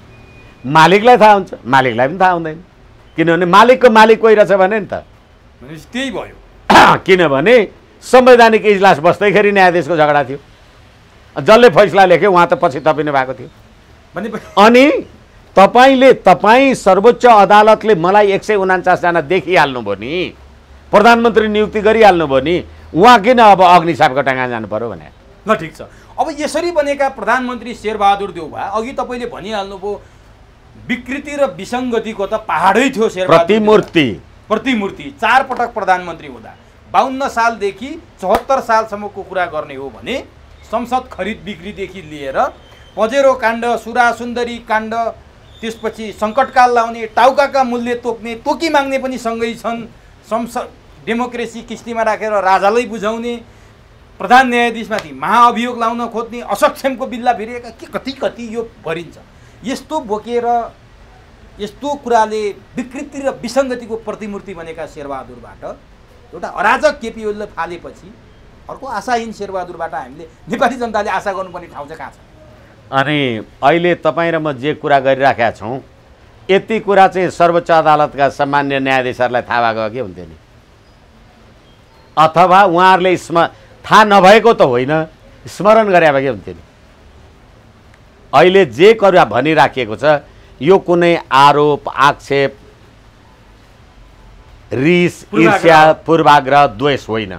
मालिकलाई थाहा हुन्छ, मालिकलाई पनि थाहा हुँदैन। किनभने मालिकको मालिक कोही रहेछ भने नि त। त्यही भयो। किनभने संवैधानिक इजलास बस्दैखेरि न्यायाधीशको झगडा थियो, जसले फैसला लेख्यो उहाँ त पछि थपिनु भएको थियो। अनि तपाईँ सर्वोच्च अदालतले मलाई 149 जना देखिहाल्नुभयो नि, प्रधानमन्त्री नियुक्ति गरिहाल्नुभयो नि, उहाँ किन अब अग्निसापको टाँगा जानु पर्यो भने? ल ठिक छ, अब यसरी बनेका प्रधानमन्त्री शेरबहादुर देउवा, अघि तपाईँले भनिहाल्नुभयो विकृति र विसङ्गतिको त पहाडै थियो शेरबहादुर। प्रतिमूर्ति 4 पटक प्रधानमन्त्री हुँदा 52 सालदेखि 74 सालसम्मको कुरा गर्ने हो भने संसद खरिद बिक्रीदेखि लिएर पजेरो काण्ड, सुरा सुन्दरी काण्ड, त्यसपछि सङ्कटकाल लाउने, टाउकाका मूल्य तोक्ने, तोकी माग्ने पनि सँगै छन्। संसद डेमोक्रेसी किस्तीमा राखेर राजालाई बुझाउने, प्रधान न्यायाधीशमाथि महाअभियोग लाउन खोज्ने, असक्षमको बिल्ला भिरेका के कति कति यो भरिन्छ। यस्तो बोकेर यस्तो कुराले विकृति र विसङ्गतिको प्रतिमूर्ति बनेका शेरबहादुरबाट एउटा अराजक केपी ओलीले फालेपछि अर्को आशाहीन शेरबहादुरबाट हामीले नेपाली जनताले आशा गर्नुपर्ने ठाउँ चाहिँ कहाँ छ? अनि अहिले तपाईँ र म जे कुरा गरिराखेका छौँ, यति कुरा चाहिँ सर्वोच्च अदालतका सामान्य न्यायाधीशहरूलाई थाहा भएको के हुन्थ्यो नि? अथवा उहाँहरूले थाहा नभएको त होइन, स्मरण गरे भए के हुन्थ्यो नि? अहिले जे कुरा भनिराखिएको छ यो कुनै आरोप, आक्षेप, रिस, ईर्ष्या, पूर्वाग्रह, द्वेष होइन।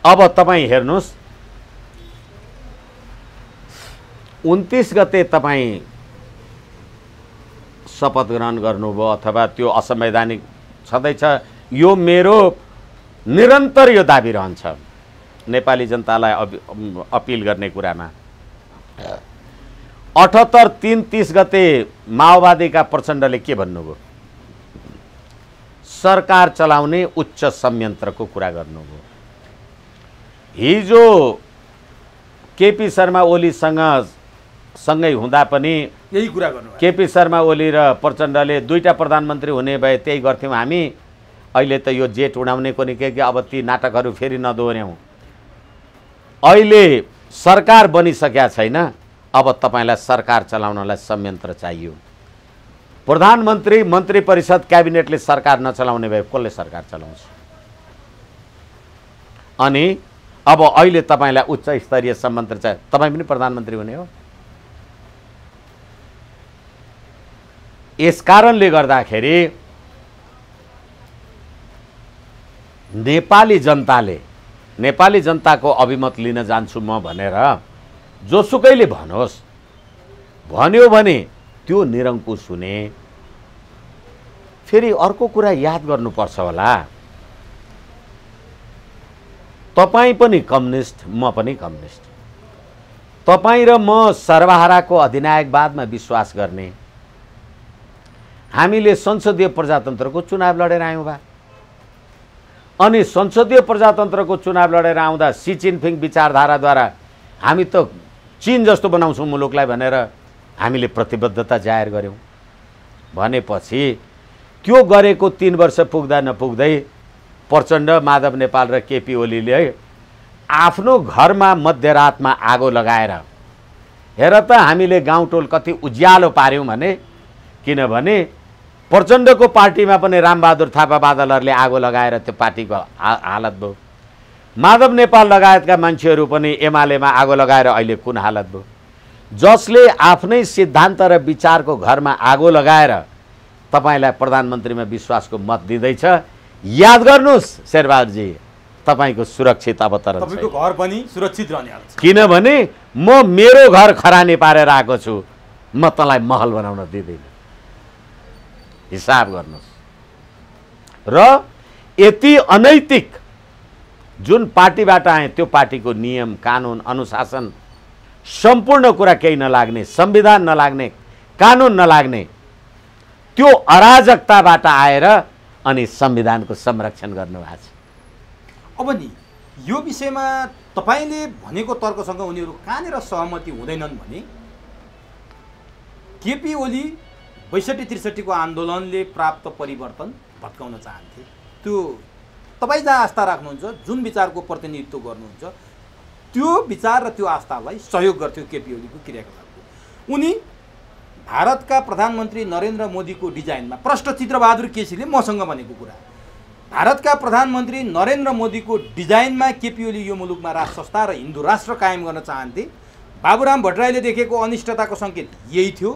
अब तपाईँ हेर्नुहोस्, 29 गते तपाईँ शपथ ग्रहण गर्नुभयो अथवा त्यो असंवैधानिक छँदैछ, यो मेरो निरन्तर यो दाबी रहन्छ नेपाली जनतालाई अपिल गर्ने कुरामा। 78-3-30 गते माओवादीका प्रचण्डले के भन्नुभयो? सरकार चलाउने उच्च संयन्त्रको कुरा गर्नुभयो। हिजो केपी शर्मा ओलीसँग सँगै हुँदा पनि यही कुरा गर्नु, केपी शर्मा ओली र प्रचण्डले दुईटा प्रधानमन्त्री हुने भए त्यही गर्थ्यौँ हामी। अहिले त यो जेट उडाउनेको नि के अब ती नाटकहरू फेरि नदोहोर्याउँ। अहिले सरकार बनिसकेका छैन, अब तपाईँलाई सरकार चलाउनलाई संयन्त्र चाहियो। प्रधानमन्त्री, मन्त्री परिषद, क्याबिनेटले सरकार नचलाउने भए कसले सरकार चलाउँछ? अनि अब अहिले तपाईँलाई उच्च स्तरीय संयन्त्र चाहियो, तपाईँ पनि प्रधानमन्त्री हुने हो। यस कारणले गर्दाखेरि नेपाली जनताको अभिमत लिन जान्छु म भनेर जोसुकैले भनोस्, भन्यो भने त्यो निरङ्कुश हुने। फेरि अर्को कुरा याद गर्नुपर्छ होला, तपाईँ पनि कम्युनिस्ट, म पनि कम्युनिस्ट। तपाईँ र म सर्वहाराको अधिनायकवादमा विश्वास गर्ने, हामीले संसदीय प्रजातन्त्रको चुनाव लडेर आयौँ बा। अनि संसदीय प्रजातन्त्रको चुनाव लडेर आउँदा सी जिनपिङ विचारधाराद्वारा हामी त चीन जस्तो बनाउँछौँ मुलुकलाई भनेर हामीले प्रतिबद्धता जाहेर गर्यौँ। भनेपछि त्यो गरेको 3 वर्ष पुग्दा नपुग्दै प्रचण्ड, माधव नेपाल र केपी ओलीले आफ्नो घरमा मध्यरातमा आगो लगाएर, हेर त हामीले गाउँटोल कति उज्यालो पार्यौँ भने, किनभने प्रचण्डको पार्टीमा पनि रामबहादुर थापा बादलहरूले आगो लगाएर त्यो पार्टीको हालत भयो। माधव नेपाल लगायतका मान्छेहरू पनि एमालेमा आगो लगाएर अहिले कुन हालत भयो? जसले आफ्नै सिद्धान्त र विचारको घरमा आगो लगाएर तपाईँलाई प्रधानमन्त्रीमा विश्वासको मत दिँदैछ, याद गर्नुहोस् शेरबहादुरजी, तपाईँको सुरक्षित अवतरण, तपाईँको घर पनि सुरक्षित रहने हालत छ। किनभने म मेरो घर खरानी पारेर आएको छु, म तँलाई महल बनाउन दिँदैन। हिसाब गर्नुहोस्। र यति अनैतिक जुन पार्टीबाट आए त्यो पार्टीको नियम, कानुन, अनुशासन सम्पूर्ण कुरा केही नलाग्ने, संविधान नलाग्ने, कानुन नलाग्ने, त्यो अराजकताबाट आएर अनि संविधानको संरक्षण गर्नुभएको छ। अब नि यो विषयमा तपाईले भनेको तर्कसँग उनीहरू कहाँनिर सहमति हुँदैनन् भने केपी ओली 62-63 को आन्दोलनले प्राप्त परिवर्तन भत्काउन चाहन्थे। त्यो तपाईँ जहाँ आस्था राख्नुहुन्छ, जुन विचारको प्रतिनिधित्व गर्नुहुन्छ, त्यो विचार र त्यो आस्थालाई सहयोग गर्थ्यो केपी ओलीको क्रियाकलापको। उनी भारतका प्रधानमन्त्री नरेन्द्र मोदीको डिजाइनमा, प्रष्ट चित्रबहादुर केसीले मसँग भनेको कुरा, भारतका प्रधानमन्त्री नरेन्द्र मोदीको डिजाइनमा केपी ओली यो मुलुकमा राष्ट्र संस्था र हिन्दू राष्ट्र कायम गर्न चाहन्थे। बाबुराम भट्टराईले देखेको अनिष्टताको सङ्केत यही थियो।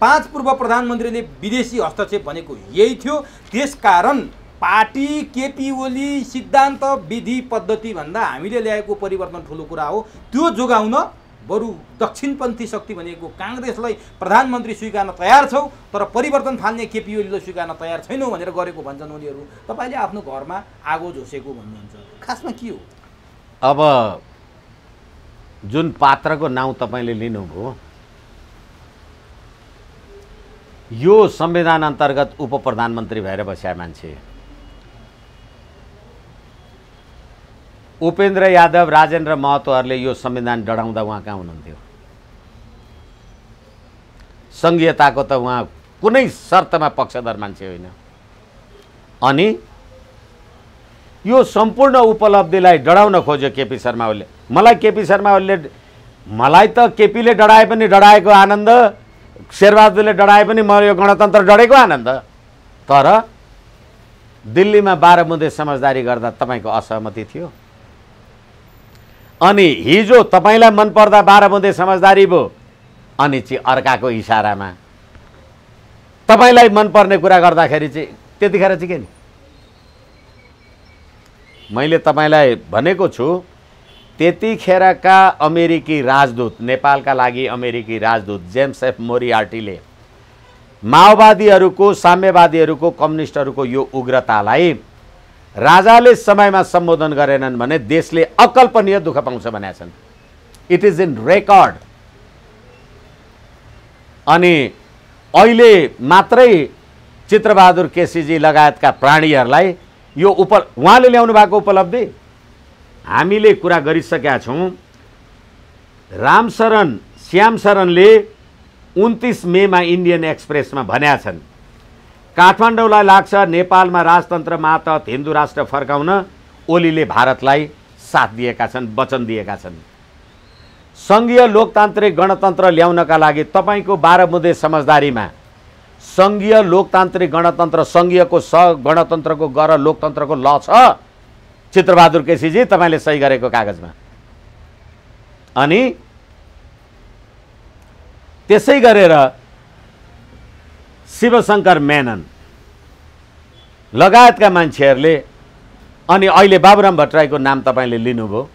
5 पूर्व प्रधानमन्त्रीले विदेशी हस्तक्षेप भनेको यही थियो। त्यसकारण पार्टी केपी ओली सिद्धान्त विधि पद्धति भन्दा हामीले ल्याएको परिवर्तन ठुलो कुरा हो। त्यो जोगाउन बरु दक्षिणपन्थी शक्ति भनेको काङ्ग्रेसलाई प्रधानमन्त्री स्वीकार्न तयार छौ, तर परिवर्तन फाल्ने केपी ओलीलाई स्वीकार्न तयार छैनौ भनेर गरेको भन्छन् उनीहरू। तपाईँले आफ्नो घरमा आगो झोसेको भन्नुहुन्छ, खासमा के हो? अब जुन पात्रको नाउँ तपाईँले लिनुभयो, यो संविधान अन्तर्गत उप प्रधानमन्त्री भएर बसेका मान्छे उपेन्द्र यादव, राजेन्द्र महतोहरूले यो संविधान डढाउँदा उहाँ कहाँ हुनुहुन्थ्यो? सङ्घीयताको त उहाँ कुनै शर्तमा पक्षधर मान्छे होइन। अनि यो सम्पूर्ण उपलब्धिलाई डढाउन खोज्यो केपी शर्मा ओलीले। मलाई त केपीले डढाए पनि डढाएको आनन्द, शेरबहादुरले डढाए पनि म यो गणतन्त्र डढेको आनन्द। तर दिल्लीमा 12 बुँदे समझदारी गर्दा तपाईँको असहमति थियो। अनि हिजो तपाईँलाई मन पर्दा 12 बुँदे समझदारी भयो, अनि चाहिँ अर्काको इसारामा तपाईँलाई मनपर्ने कुरा गर्दाखेरि चाहिँ त्यतिखेर चाहिँ के नि? मैले तपाईँलाई भनेको छु, त्यतिखेरका अमेरिकी राजदूत, नेपालका लागि अमेरिकी राजदूत जेम्स एफ मोरियार्टीले माओवादीहरूको, साम्यवादीहरूको, कम्युनिस्टहरूको यो उग्रतालाई राजाले समयमा सम्बोधन गरेनन् भने देशले अकल्पनीय दुःख पाउँछ भनेका छन्। It is in record. अनि अहिले मात्रै चित्रबहादुर केसीजी लगायतका प्राणीहरूलाई यो उहाँले ल्याउनु भएको उपलब्धि हामीले कुरा गरिसकेका छौँ। रामशरण श्यामशरणले 29 मेमा इन्डियन एक्सप्रेसमा भनेका छन्, काठमाडौँलाई लाग्छ नेपालमा राजतन्त्र मातहत हिन्दू राष्ट्र फर्काउन ओलीले भारतलाई साथ दिएका छन्, वचन दिएका छन्। सङ्घीय लोकतान्त्रिक गणतन्त्र ल्याउनका लागि तपाईँको 12 बुँदे समझदारीमा सङ्घीय लोकतान्त्रिक गणतन्त्र, सङ्घीयको गणतन्त्रको गर लोकतन्त्रको ल छ चित्रबहादुर केसीजी, तपाईँले सही गरेको कागजमा। अनि त्यसै गरेर शिवशङ्कर मेनन लगायतका मान्छेहरूले, अनि अहिले बाबुराम भट्टराईको नाम तपाईँले लिनुभयो,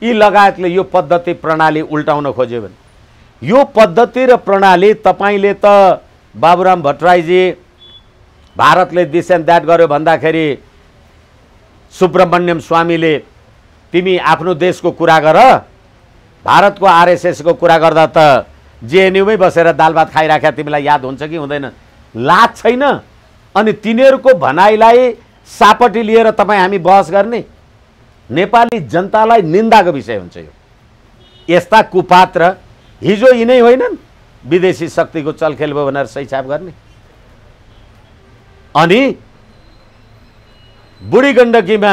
यी लगायतले यो पद्धति प्रणाली उल्टाउन खोज्यो भने यो पद्धति र प्रणाली तपाईँले त बाबुराम भट्टराईजी भारतले दिस एन्ड द्याट गर्यो भन्दाखेरि सुब्रमण्यम स्वामीले तिमी आफ्नो देशको कुरा गर, भारतको आरएसएसको कुरा गर्दा त जेएनयूमै बसेर दाल भात खाइराख्या तिमीलाई याद हुन्छ कि हुँदैन? लाज छैन। अनि तिनीहरूको भनाइलाई सापटी लिएर तपाईँ हामी बहस गर्ने? नेपाली जनतालाई निन्दाको विषय हुन्छ यो। यस्ता कुपात्र हिजो यिनै होइनन् विदेशी शक्तिको चलखेल भयो भनेर सही छाप गर्ने। अनि बुढी गण्डकीमा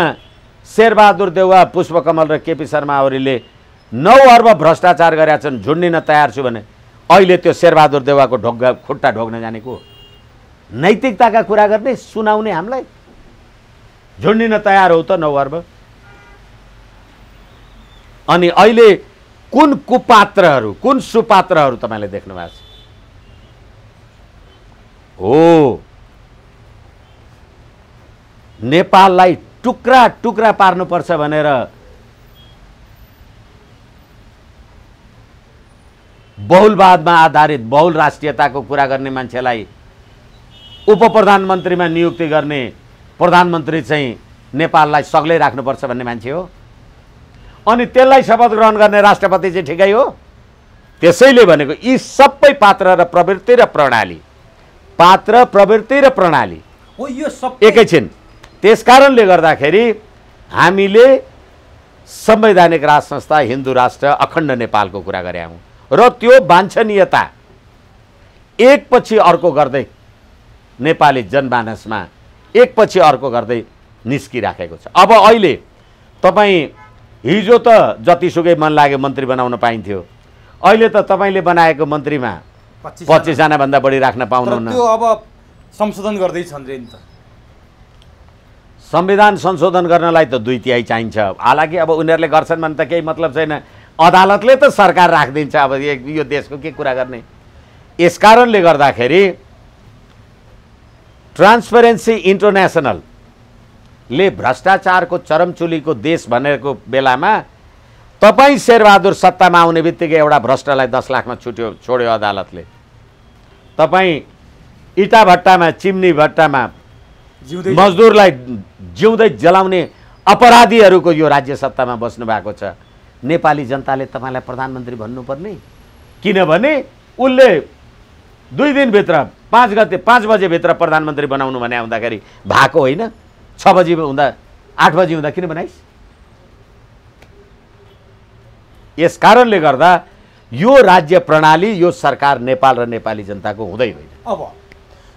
शेरबहादुर देउवा, पुष्पकमल र केपी शर्मा ओलीले 9 अर्ब भ्रष्टाचार गरेका छन्, झुन्डिन तयार छु भने अहिले त्यो शेरबहादुर देउवाको खुट्टा ढोग्न जानेको नैतिकताका कुरा गर्ने, सुनाउने हामीलाई? झुन्डिन तयार हो त 9 अर्ब। अनि अहिले कुन कुपात्रहरू, कुन सुपात्रहरू तपाईँले देख्नु भएको छ? हो, नेपाललाई टुक्रा टुक्रा पार्नुपर्छ भनेर बहुलवादमा आधारित बहुल राष्ट्रियताको कुरा गर्ने मान्छेलाई उप प्रधानमन्त्रीमा नियुक्ति गर्ने प्रधानमन्त्री चाहिँ नेपाललाई सग्लै राख्नुपर्छ भन्ने मान्छे हो। अनि त्यसलाई शपथ ग्रहण गर्ने राष्ट्रपति चाहिँ ठिकै हो। त्यसैले भनेको यी सबै पात्र र प्रवृत्ति र प्रणाली हो यो सब एकैछिन। त्यसकारणले गर्दाखेरि हामीले संवैधानिक राज संस्था हिन्दू राष्ट्र अखण्ड नेपालको कुरा गरे हौँ र त्यो वाञ्छनीयता एकपछि अर्को गर्दै नेपाली जनमानसमा एकपछि अर्को गर्दै निस्किराखेको छ। अब अहिले तपाईँ हिजो त जतिसुकै मन लाग्यो मन्त्री बनाउन पाइन्थ्यो, अहिले त तपाईँले बनाएको मन्त्रीमा 25 जनाभन्दा बढी राख्न पाउनुहुन्न। त्यो अब संशोधन गर्दैछन् रे नि त। संविधान संशोधन गर्नलाई त 2/3 चाहिन्छ। हालाकि अब उनीहरूले गर्छन् भने त केही मतलब छैन, अदालतले त सरकार राखिदिन्छ। अब यो देशको के कुरा गर्ने। यसकारणले गर्दाखेरि ट्रान्सपेरेन्सी इन्टरनेसनलले भ्रष्टाचारको चरमचुलीको देश भनेको बेलामा तपाईँ शेरबहादुर सत्तामा आउने बित्तिकै एउटा भ्रष्टलाई 10 लाखमा छोड्यो अदालतले। तपाईँ इटा भट्टामा चिम्नी भट्टामा मजदुरलाई जिउँदै जलाउने अपराधीहरूको यो राज्य सत्तामा बस्नु भएको छ। नेपाली जनताले तपाईँलाई प्रधानमन्त्री भन्नुपर्ने, किनभने उसले 2 दिनभित्र 5 बजेभित्र प्रधानमन्त्री बनाउनु भने हुँदाखेरि भएको होइन। 6 बजी हुँदा 8 बजी हुँदा किन बनाइस्? यस कारणले गर्दा यो राज्य प्रणाली, यो सरकार नेपाल र नेपाली जनताको हुँदै होइन। अब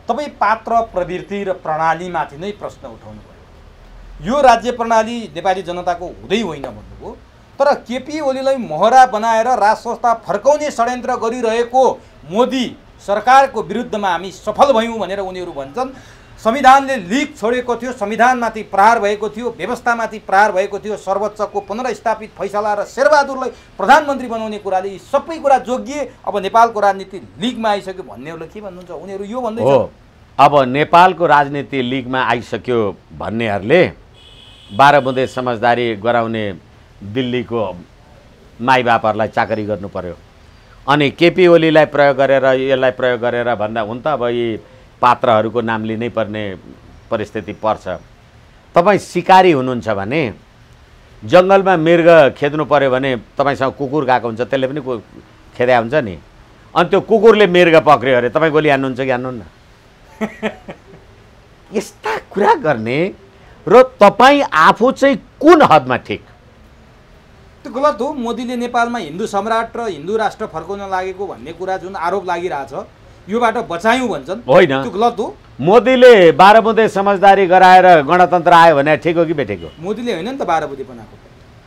तपाईँ पात्र प्रवृत्ति र प्रणालीमाथि नै प्रश्न उठाउनु पर्यो। यो राज्य प्रणाली नेपाली जनताको हुँदै होइन भन्नुभयो, तर केपी ओलीलाई मोहरा बनाएर राज संस्था फर्काउने षड्यन्त्र गरिरहेको मोदी सरकारको विरुद्धमा हामी सफल भयौँ भनेर उनीहरू भन्छन्। संविधानले लिक छोडेको थियो, संविधानमाथि प्रहार भएको थियो, व्यवस्थामाथि प्रहार भएको थियो, सर्वोच्चको पुनर्स्थापित फैसला र शेरबहादुरलाई प्रधानमन्त्री बनाउने कुराले यी सबै कुरा जोगिए। अब नेपालको राजनीति लिगमा आइसक्यो भन्नेहरूले के भन्नुहुन्छ? उनीहरू यो भन्दैछ अब नेपालको राजनीति लिगमा आइसक्यो भन्नेहरूले 12 बुँदे समझदारी गराउने दिल्लीको माइबापहरूलाई चाकरी गर्नु पर्यो। अनि केपी ओलीलाई प्रयोग गरेर यसलाई प्रयोग गरेर भन्दा हुन त अब यी पात्रहरूको नाम लिनै पर्ने परिस्थिति पर्छ। तपाईँ सिकारी हुनुहुन्छ भने जङ्गलमा मृग खेद्नु पर्यो भने तपाईँसँग कुकुर गएको हुन्छ, त्यसले पनि खेद्या हुन्छ नि। अनि त्यो कुकुरले मृग पक्रियो अरे तपाईँ गोली हान्नुहुन्छ कि हान्नुहुन्न? यस्ता कुरा गर्ने र तपाईँ आफू चाहिँ कुन हदमा ठिक? त्यो गलत हो। मोदीले नेपालमा हिन्दू सम्राट र हिन्दू राष्ट्र फर्काउन लागेको भन्ने कुरा जुन आरोप लागिरहेछ, योबाट बचायौँ भन्छन्, होइन त्यो गलत हो। मोदीले 12 बुँदे समझदारी गराएर गणतन्त्र आयो भने ठिक हो कि बेठिक हो? मोदीले होइन नि त 12 बुँदे बनाएको।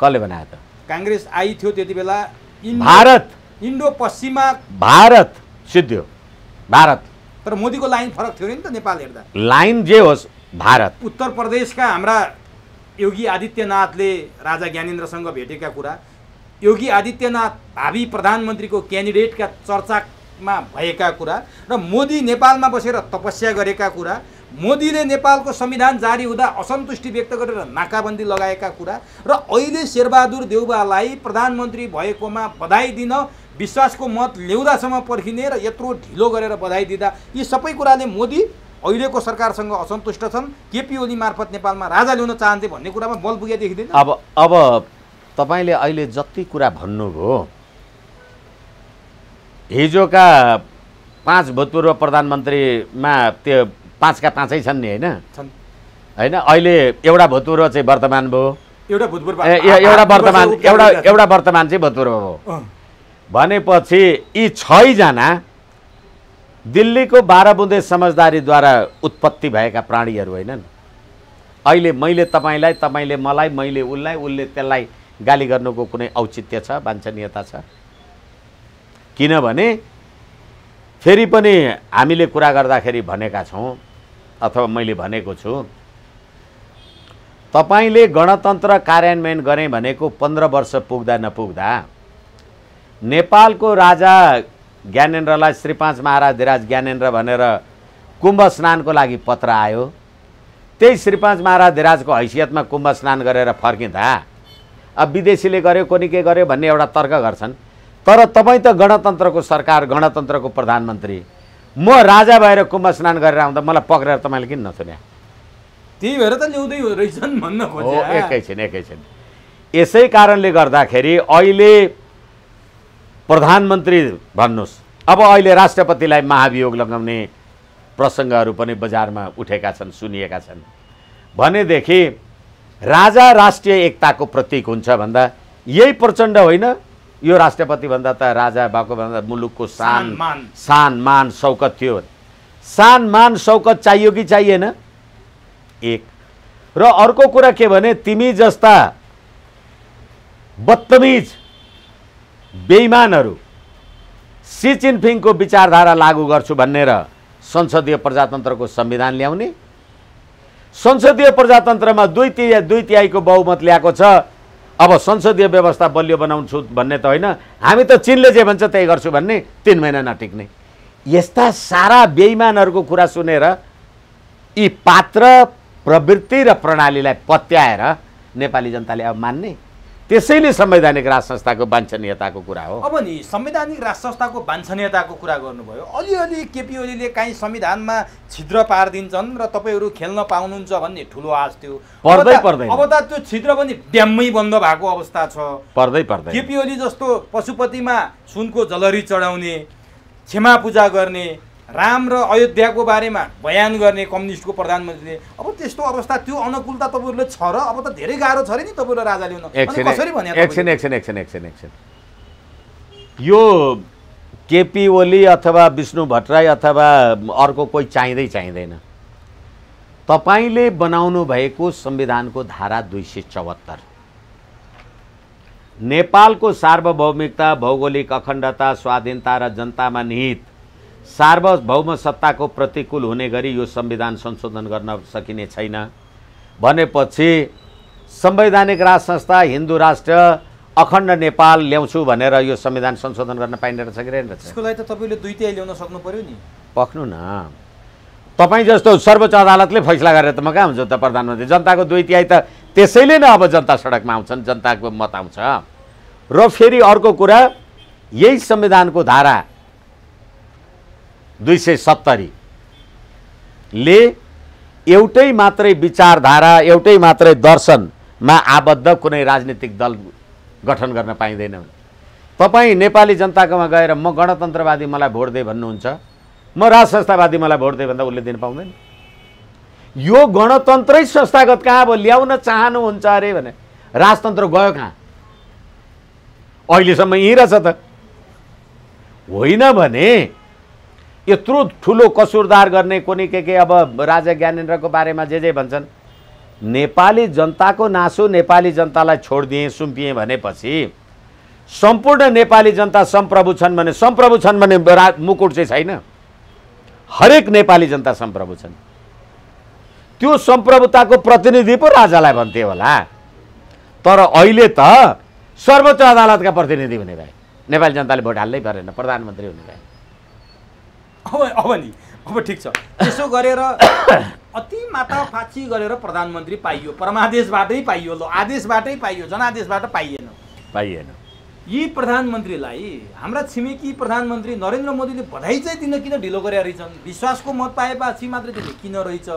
कसले बनायो त? काङ्ग्रेस आई थियो त्यति बेला। भारत इन्डो पश्चिममा भारत सिद्धियो, भारत। तर मोदीको लाइन फरक थियो नि त नेपाल हेर्दा। लाइन जे होस् भारत। उत्तर प्रदेशका हाम्रा योगी आदित्यनाथले राजा ज्ञानेन्द्रसँग भेटेका कुरा, योगी आदित्यनाथ भावी प्रधानमन्त्रीको क्यान्डिडेटका चर्चामा भएका कुरा र मोदी नेपालमा बसेर तपस्या गरेका कुरा, मोदीले नेपालको संविधान जारी हुँदा असन्तुष्टि व्यक्त गरेर नाकाबन्दी लगाएका कुरा र अहिले शेरबहादुर देउवालाई प्रधानमन्त्री भएकोमा बधाई दिन विश्वासको मत ल्याउँदासम्म पर्खिने र यत्रो ढिलो गरेर बधाई दिँदा यी सबै कुराले मोदी अहिलेको सरकारसँग असन्तुष्ट छन्, केपी ओली मार्फत नेपालमा राजा ल्याउन चाहन्थे भन्ने कुरामा बल पुगे देखिँदैन। अब तपाईँले अहिले जति कुरा भन्नुभयो, हिजोका 5 भूतपूर्व प्रधानमन्त्रीमा त्यो 5 का 5 छन् नि, होइन? अहिले एउटा भूतपूर्व चाहिँ वर्तमान भयो, एउटा वर्तमान चाहिँ भूतपूर्व भयो भनेपछि यी 6 जना दिल्लीको 12 बुँदे समझदारीद्वारा उत्पत्ति भएका प्राणीहरू होइनन्। अहिले मैले तपाईँलाई, तपाईँले मलाई, मैले उसलाई, उसले त्यसलाई गाली गर्नुको कुनै औचित्य छ, वाञ्छनीयता छ? किनभने फेरि पनि हामीले कुरा गर्दाखेरि भनेका छौँ, अथवा मैले भनेको छु, तपाईँले गणतन्त्र कार्यान्वयन गरे भनेको 15 वर्ष पुग्दा नपुग्दा नेपालको राजा ज्ञानेन्द्रलाई श्री 5 महाराज धिराज ज्ञानेन्द्र भनेर कुम्भ स्नानको लागि पत्र आयो। त्यही श्री 5 महाराज धिराजको हैसियतमा कुम्भ स्नान गरेर फर्किँदा अब विदेशीले गर्यो, कोनी के गर्यो भन्ने एउटा तर्क गर्छन्। तर तपाईँ त गणतन्त्रको सरकार, गणतन्त्रको प्रधानमन्त्री, म राजा भएर कुम्भ स्नान गरेर आउँदा मलाई पक्रेर तपाईँले किन नछुन्या? त्यही भएर त ल्याउँदै रहेछन् भन्न खोजे। एकैछिन। यसै कारणले गर्दाखेरि अहिले प्रधानमन्त्री भन्नुहोस्, अब अहिले राष्ट्रपतिलाई महाभियोग लगाउने प्रसङ्गहरू पनि बजारमा उठेका छन्, सुनिएका छन्। भनेदेखि राजा राष्ट्रिय एकताको प्रतीक हुन्छ भन्दा यही प्रचण्ड होइन? यो राष्ट्रपति भन्दा त राजा भएको भन्दा मुलुकको सान मान शौकत थियो। सान मान शौकत चाहियो कि चाहिएन? एक। र अर्को कुरा के भने, तिमी जस्ता बदतमिज बेइमानहरू सी जिनपिङको विचारधारा लागू गर्छु भन्ने र संसदीय प्रजातन्त्रको संविधान ल्याउने, संसदीय प्रजातन्त्रमा दुई तिहाईको बहुमत ल्याएको छ, अब संसदीय व्यवस्था बलियो बनाउँछु भन्ने त होइन, हामी त चीनले जे भन्छ त्यही गर्छु भन्ने, 3 महिना नटिक्ने। यस्ता सारा बेइमानहरूको कुरा सुनेर यी पात्र प्रवृत्ति र प्रणालीलाई पत्याएर नेपाली जनताले अब मान्ने, त्यसैले संवैधानिक राज संस्थाको वाञ्छनीयताको कुरा हो। अब नि संवैधानिक राज संस्थाको वाञ्छनीयताको कुरा गर्नुभयो, अलिअलि केपी ओलीले काहीँ संविधानमा छिद्र पारिदिन्छन् र तपाईँहरू खेल्न पाउनुहुन्छ भन्ने ठुलो आश थियो। पर्दैन। अब त त्यो छिद्र पनि ड्याम्मै बन्द भएको अवस्था छ। पर्दैन। केपी ओली जस्तो पशुपतिमा सुनको जलरी चढाउने, क्षमा पूजा गर्ने, राम र अयोध्याको बारेमा बयान गर्ने कम्युनिस्टको प्रधानमन्त्रीले, अब त्यस्तो अवस्था, त्यो अनुकूलता तपाईँहरूले छ र अब त धेरै गाह्रो छ रे नि तपाईँलाई राजा ल्याउन। कसरी भने एकछिन यो केपी ओली अथवा विष्णु भट्टराई अथवा अर्को कोही चाहिँदैन। तपाईँले बनाउनु भएको संविधानको धारा 274 नेपालको सार्वभौमिकता, भौगोलिक अखण्डता, स्वाधीनता र जनतामा निहित सार्वभौम सत्ताको प्रतिकूल हुने गरी यो संविधान संशोधन गर्न सकिने छैन भनेपछि संवैधानिक राज संस्था, हिन्दू राष्ट्र, अखण्ड नेपाल ल्याउँछु भनेर यो संविधान संशोधन गर्न पाइने रहेछ कि रहेन? त्यसको लागि त तपाईँले 2 तिहाई ल्याउन सक्नु पर्यो नि। पक्नु न, तपाईँ जस्तो सर्वोच्च अदालतले फैसला गरेर त म कहाँ हुन्छु त प्रधानमन्त्री? जनताको 2 तिहाई त त्यसैले नै अब जनता सडकमा आउँछन्, जनताको मत आउँछ। र फेरि अर्को कुरा, यही संविधानको धारा 270 ले एउटै मात्रै विचारधारा, एउटै मात्रै दर्शनमा आबद्ध कुनै राजनीतिक दल गठन गर्न पाइँदैन। तपाईँ नेपाली जनताकोमा गएर म गणतन्त्रवादी मलाई भोट दे भन्नुहुन्छ, म राज संस्थावादी मलाई भोट दे भन्दा उसले दिन पाउँदैन। यो गणतन्त्रै संस्थागत कहाँ अब ल्याउन चाहनुहुन्छ अरे भने राजतन्त्र गयो कहाँ? अहिलेसम्म यहीँ रहेछ त। होइन भने यत्रो ठुलो कसुरदार गर्ने कुनै के अब राजा ज्ञानेन्द्रको बारेमा जे भन्छन्, नेपाली जनताको नासो नेपाली जनतालाई छोडिदिए, सुम्पिए भनेपछि सम्पूर्ण नेपाली जनता सम्प्रभु छन् भने, सम्प्रभु छन् भने मुकुट चाहिँ छैन। हरेक नेपाली जनता सम्प्रभु छन्। त्यो सम्प्रभुताको प्रतिनिधि पो राजालाई भन्थे होला, तर अहिले त सर्वोच्च अदालतका प्रतिनिधि हुने भए, नेपाली जनताले भोट हाल्नै परेन, प्रधानमन्त्री हुने भए। अब ठिक छ, त्यसो गरेर अति माताफाची गरेर प्रधानमन्त्री पाइयो, परमादेशबाटै पाइयो, आदेशबाटै पाइयो, जनादेशबाट पाइएन। यी प्रधानमन्त्रीलाई हाम्रा छिमेकी प्रधानमन्त्री नरेन्द्र मोदीले बधाई चाहिँ दिन किन ढिलो गरेर रहेछन्? विश्वासको मत पाएपछि मात्रै त्यसले किन रहेछ?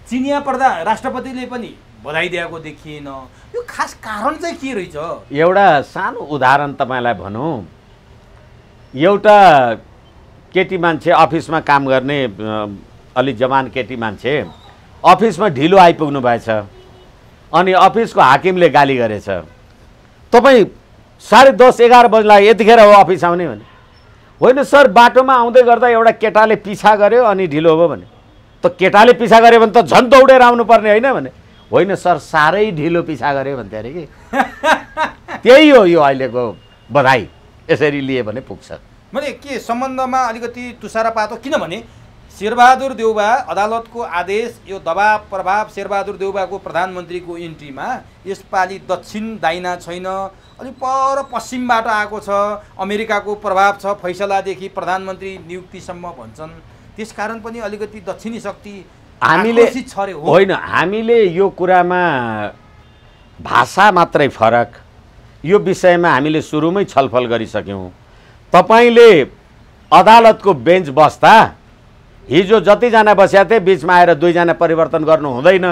चिनिया राष्ट्रपतिले पनि बधाई दिएको देखिएन। यो खास कारण चाहिँ के रहेछ? एउटा सानो उदाहरण तपाईँलाई भनौँ। एउटा केटी मान्छे अफिसमा काम गर्ने, अलि जवान केटी मान्छे अफिसमा ढिलो आइपुग्नु भएछ अनि अफिसको हाकिमले गाली गरेछ, तपाईँ 10:30-11 बज्ला यतिखेर हो अफिस आउने भने? होइन सर, बाटोमा आउँदै गर्दा एउटा केटाले पिछा गर्यो अनि ढिलो भयो भने। त केटाले पिछा गर्यो भने त झन् दौडेर आउनुपर्ने होइन भने? होइन सर, साह्रै ढिलो पिछा गर्यो भन्थे अरे कि। त्यही हो यो अहिलेको बधाई, यसरी लिए भने पुग्छ। मैले के सम्बन्धमा अलिकति तुषारपात हो, किनभने शेरबहादुर देउबा अदालतको आदेश, यो दबाव प्रभाव शेरबहादुर देउबाको प्रधानमन्त्रीको इन्ट्रीमा यसपालि दक्षिण दाइना छैन, अलिक पर पश्चिमबाट आएको छ, अमेरिकाको प्रभाव छ, फैसलादेखि प्रधानमन्त्री नियुक्तिसम्म भन्छन्। त्यसकारण पनि अलिकति दक्षिणी शक्ति हामीले होइन, हामीले यो कुरामा भाषा मात्रै फरक, यो विषयमा हामीले सुरुमै छलफल गरिसक्यौँ। तपाईले अदालतको बेन्च बस्दा हिजो जतिजना बसेका थिए बिचमा आएर 2 जना परिवर्तन गर्नु हुँदैन,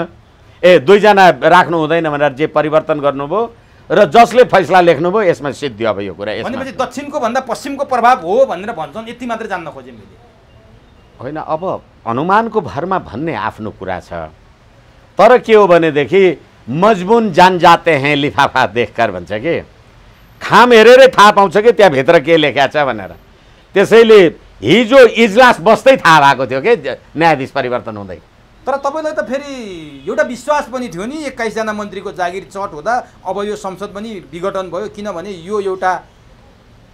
2 जना राख्नु हुँदैन भनेर जे परिवर्तन गर्नुभयो र जसले फैसला लेख्नुभयो यसमा सिद्धियो। अब यो कुरा भनेपछि दक्षिणको भन्दा पश्चिमको प्रभाव हो भनेर भन्छन्, यति मात्रै जान्न खोजेँ मैले। होइन अब अनुमानको भरमा भन्ने आफ्नो कुरा छ, तर के हो भनेदेखि मजबुन जान जाते हैं लिफाफा देखकर भन्छ कि खाम हेरेरै थाहा पाउँछ कि त्यहाँभित्र के लेख्या छ भनेर। त्यसैले हिजो इजलास बस्दै थाहा भएको थियो कि न्यायाधीश परिवर्तन हुँदै। तर तपाईँलाई त फेरि एउटा विश्वास पनि थियो नि 21 जना मन्त्रीको जागिर चट हुँदा अब यो संसद पनि विघटन भयो, किनभने यो एउटा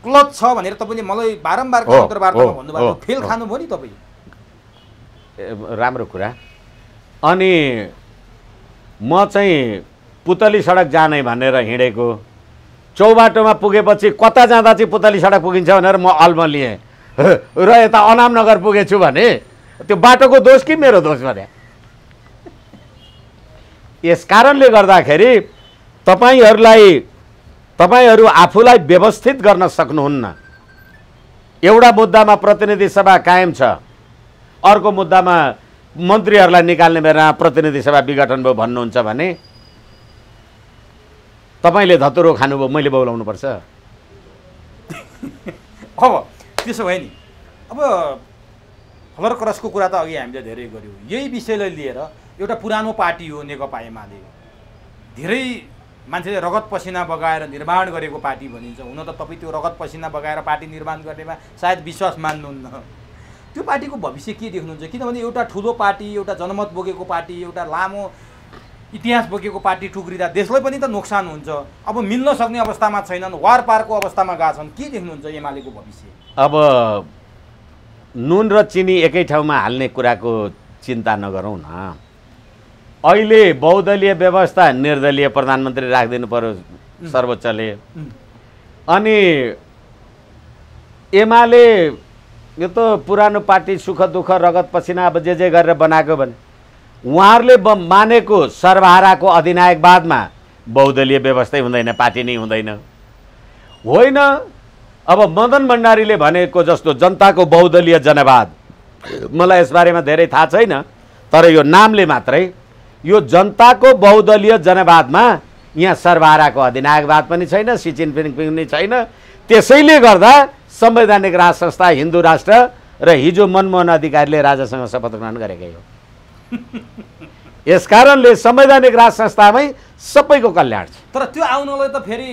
क्लच छ भनेर तपाईँले मलाई बारम्बार अन्तर्वार्तामा भन्नुभएको, फेल खानुभयो नि तपाईँ। राम्रो कुरा। अनि म चाहिँ पुतली सडक जाने भनेर हिँडेको, चौबाटोमा पुगेपछि कता जाँदा चाहिँ पुतली सडक पुगिन्छ भनेर म अल्मलिएँ र यता अनामनगर पुगेछु भने त्यो बाटोको दोष कि मेरो दोष भने। यस कारणले गर्दाखेरि तपाईँहरू आफूलाई व्यवस्थित गर्न सक्नुहुन्न। एउटा मुद्दामा प्रतिनिधि सभा कायम छ, अर्को मुद्दामा मन्त्रीहरूलाई निकाल्ने बेला प्रतिनिधि सभा विघटन भयो भन्नुहुन्छ भने तपाईँले धतुरो खानुभयो, मैले बोलाउनु पर्छ। अब त्यसो भयो नि, अब फलर क्रसको कुरा त अघि हामीले धेरै गऱ्यौँ। यही विषयलाई लिएर एउटा पुरानो पार्टी हो नेकपा एमाले, धेरै मान्छेले रगत पसिना बगाएर निर्माण गरेको पार्टी भनिन्छ। हुन त तपाईँ त्यो रगत पसिना बगाएर पार्टी निर्माण गर्नेमा सायद विश्वास मान्नुहुन्न। त्यो पार्टीको भविष्य के देख्नुहुन्छ? किनभने एउटा ठुलो पार्टी, एउटा जनमत बोकेको पार्टी, एउटा लामो इतिहास बोकेको पार्टी टुक्रिँदा देशलाई पनि त नोक्सान हुन्छ। अब मिल्न सक्ने अवस्थामा छैनन्, वार पारको अवस्थामा गएका छन्। के देख्नुहुन्छ एमालेको भविष्य? अब नुन र चिनी एकै ठाउँमा हाल्ने कुराको चिन्ता नगरौँ न। अहिले बहुदलीय व्यवस्था, निर्दलीय प्रधानमन्त्री राखिदिनु पर्यो सर्वोच्चले। अनि एमाले यो त पुरानो पार्टी, सुख दुःख रगत पसिना अब जे गरेर बनाएको भने उहाँहरूले मानेको सर्वहाराको अधिनायकवादमा बहुदलीय व्यवस्थै हुँदैन, पार्टी नै हुँदैन। होइन, अब मदन भण्डारीले भनेको जस्तो जनताको बहुदलीय जनवाद, मलाई यसबारेमा धेरै थाहा छैन, तर यो नामले मात्रै यो जनताको बहुदलीय जनवादमा यहाँ सर्वहाराको अधिनायकवाद पनि छैन, सी जिनपिङ पनि छैन। त्यसैले गर्दा संवैधानिक राज संस्था हिन्दू राष्ट्र र हिजो मनमोहन अधिकारीले राजासँग शपथ ग्रहण गरेकै हो। यसकारणले संवैधानिक राज संस्थामै सबैको कल्याण छ। तर त्यो आउनलाई त फेरि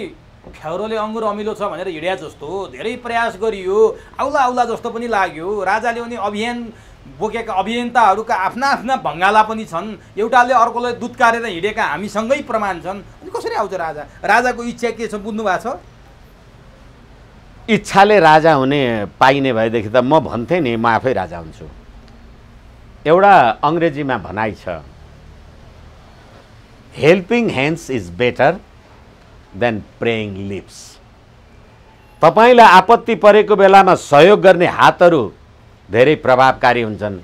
ख्याउरोले अङ्गुर अमिलो छ भनेर हिँड्या जस्तो धेरै प्रयास गरियो, आउला आउला जस्तो पनि लाग्यो। राजाले पनि अभियान बोकेका अभियन्ताहरूका आफ्ना आफ्ना भङ्गाला पनि छन्, एउटाले अर्कोलाई दुत्कारेर हिँडेका हामीसँगै प्रमाण छन्। अनि कसरी आउँछ राजा? राजाको इच्छा के छ बुझ्नु भएको छ? इच्छाले राजा हुने पाइने भएदेखि त म भन्थेँ नि म आफै राजा हुन्छु। एउटा अङ्ग्रेजीमा भनाइ छ, helping hands is better than praying lips. तपाईँलाई आपत्ति परेको बेलामा सहयोग गर्ने हातहरू धेरै प्रभावकारी हुन्छन्।